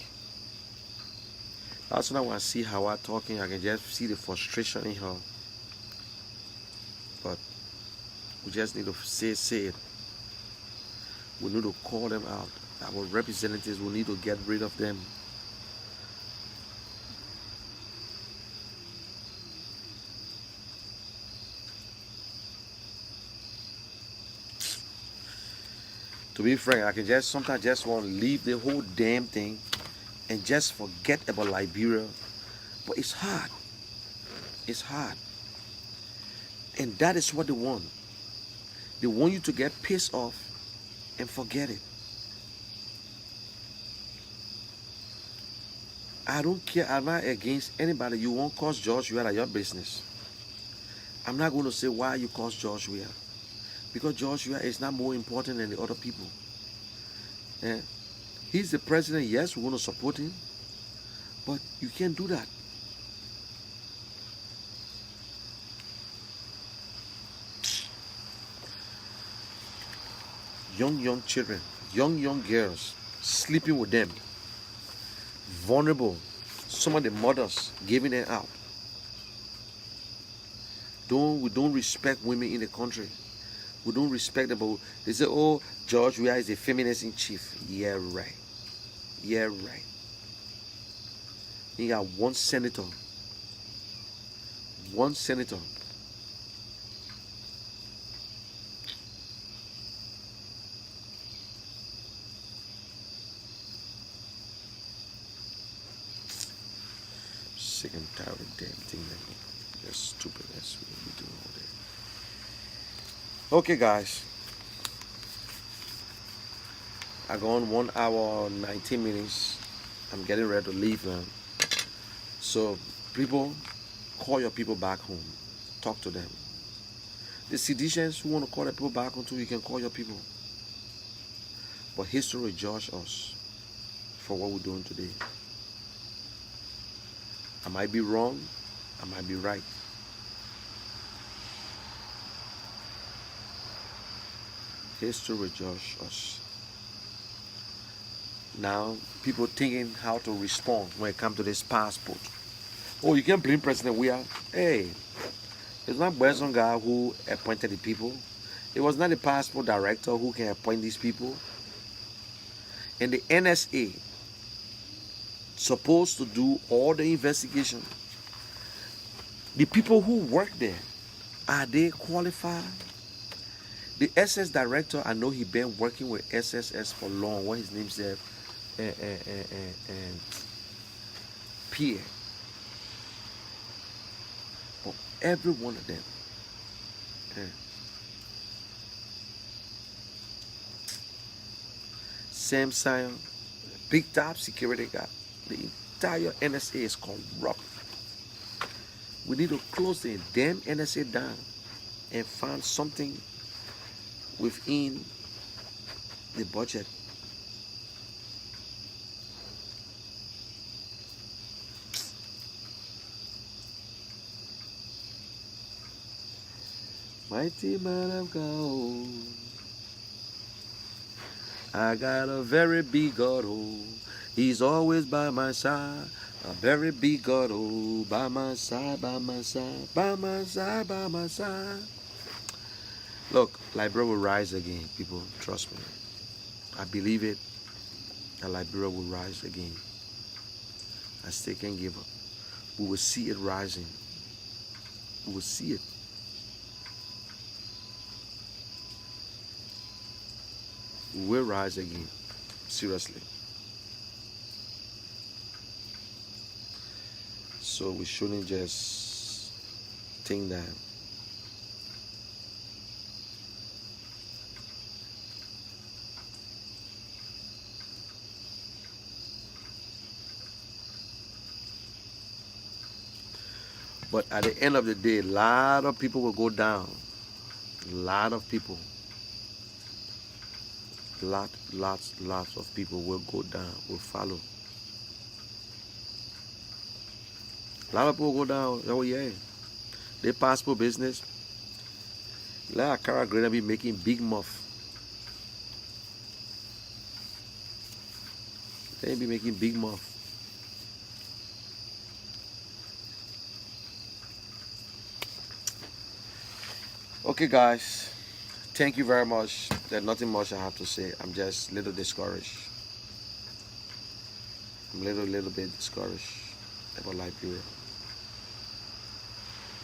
That's when I want to see how I'm talking. I can just see the frustration in her. But we just need to say it. We need to call them out. Our representatives, we need to get rid of them. To be frank, I can sometimes just want to leave the whole damn thing and just forget about Liberia. But it's hard. It's hard. And that is what they want. They want you to get pissed off and forget it. I don't care. I'm not against anybody. You won't cause George Weah at your business. I'm not going to say why you cause George Weah. Because George Weah is not more important than the other people. Yeah. He's the president. Yes, we want to support him. But you can't do that. Young children, young girls, sleeping with them. Vulnerable. Some of the mothers giving them out. We don't respect women in the country. We don't respect them. They say, oh, George Weah is a feminist in chief. Yeah, right. Yeah, right. He got one senator. One senator. Sick and tired of damn thing, man. That's stupid. That's what we doing all day. Okay, guys. I go on 1 hour 19 minutes. I'm getting ready to leave now. So, people, call your people back home. Talk to them. The seditionists who want to call their people back home too, you can call your people. But history will judge us for what we're doing today. I might be wrong, I might be right. History will judge us. Now, people thinking how to respond when it comes to this passport. Oh, you can't blame President Weah. Hey, it's not Bresson guy who appointed the people. It was not the passport director who can appoint these people. And the NSA supposed to do all the investigation. The people who work there, are they qualified? The SS director, I know he been working with SSS for long. What his name said, Pierre. But every one of them. Sam Sion, big top security guy. The entire NSA is corrupt. We need to close the damn NSA down and find something within the budget. Mighty man of God, I got a very big God, oh, he's always by my side. A very big God, oh, by my side, by my side, by my side, by my side. Look, Liberia will rise again, people. Trust me. I believe it. That Liberia will rise again. I still can't give up. We will see it rising. We will see it. We will rise again. Seriously. So we shouldn't just think that but at the end of the day, a lot of people will go down. A lot of people. Lots of people will go down, will follow. A lot of people go down. Oh yeah, they passport business. Let Akara gonna be making big muff. They be making big muff. Okay, guys. Thank you very much. There's nothing much I have to say. I'm just a little discouraged. I'm a little bit discouraged about Liberia.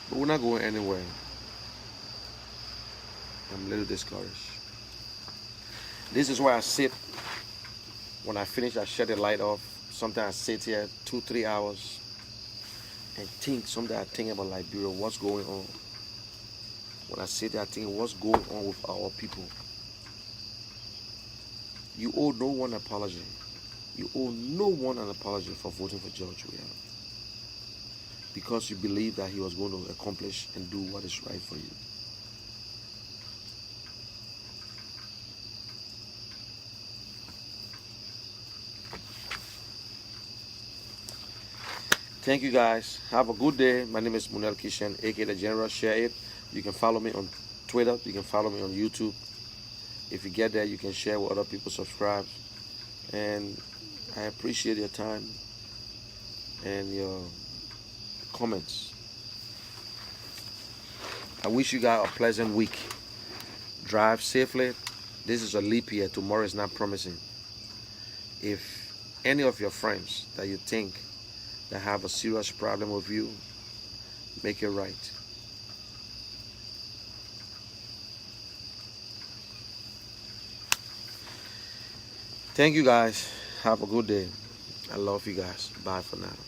But we're not going anywhere. I'm a little discouraged. This is where I sit. When I finish, I shut the light off. Sometimes I sit here 2-3 hours and think. Sometimes I think about Liberia, what's going on. When I sit there, I think what's going on with our people. You owe no one an apology. You owe no one an apology for voting for George Weah. Because you believe that he was going to accomplish and do what is right for you. Thank you guys. Have a good day. My name is Munel Kishan, aka the General. Share it. You can follow me on Twitter. You can follow me on YouTube. If you get there, you can share with other people, subscribe. And I appreciate your time and your comments. I wish you guys a pleasant week. Drive safely. This is a leap year. Tomorrow is not promising. If any of your friends that you think that have a serious problem with you, make it right. Thank you guys. Have a good day. I love you guys. Bye for now.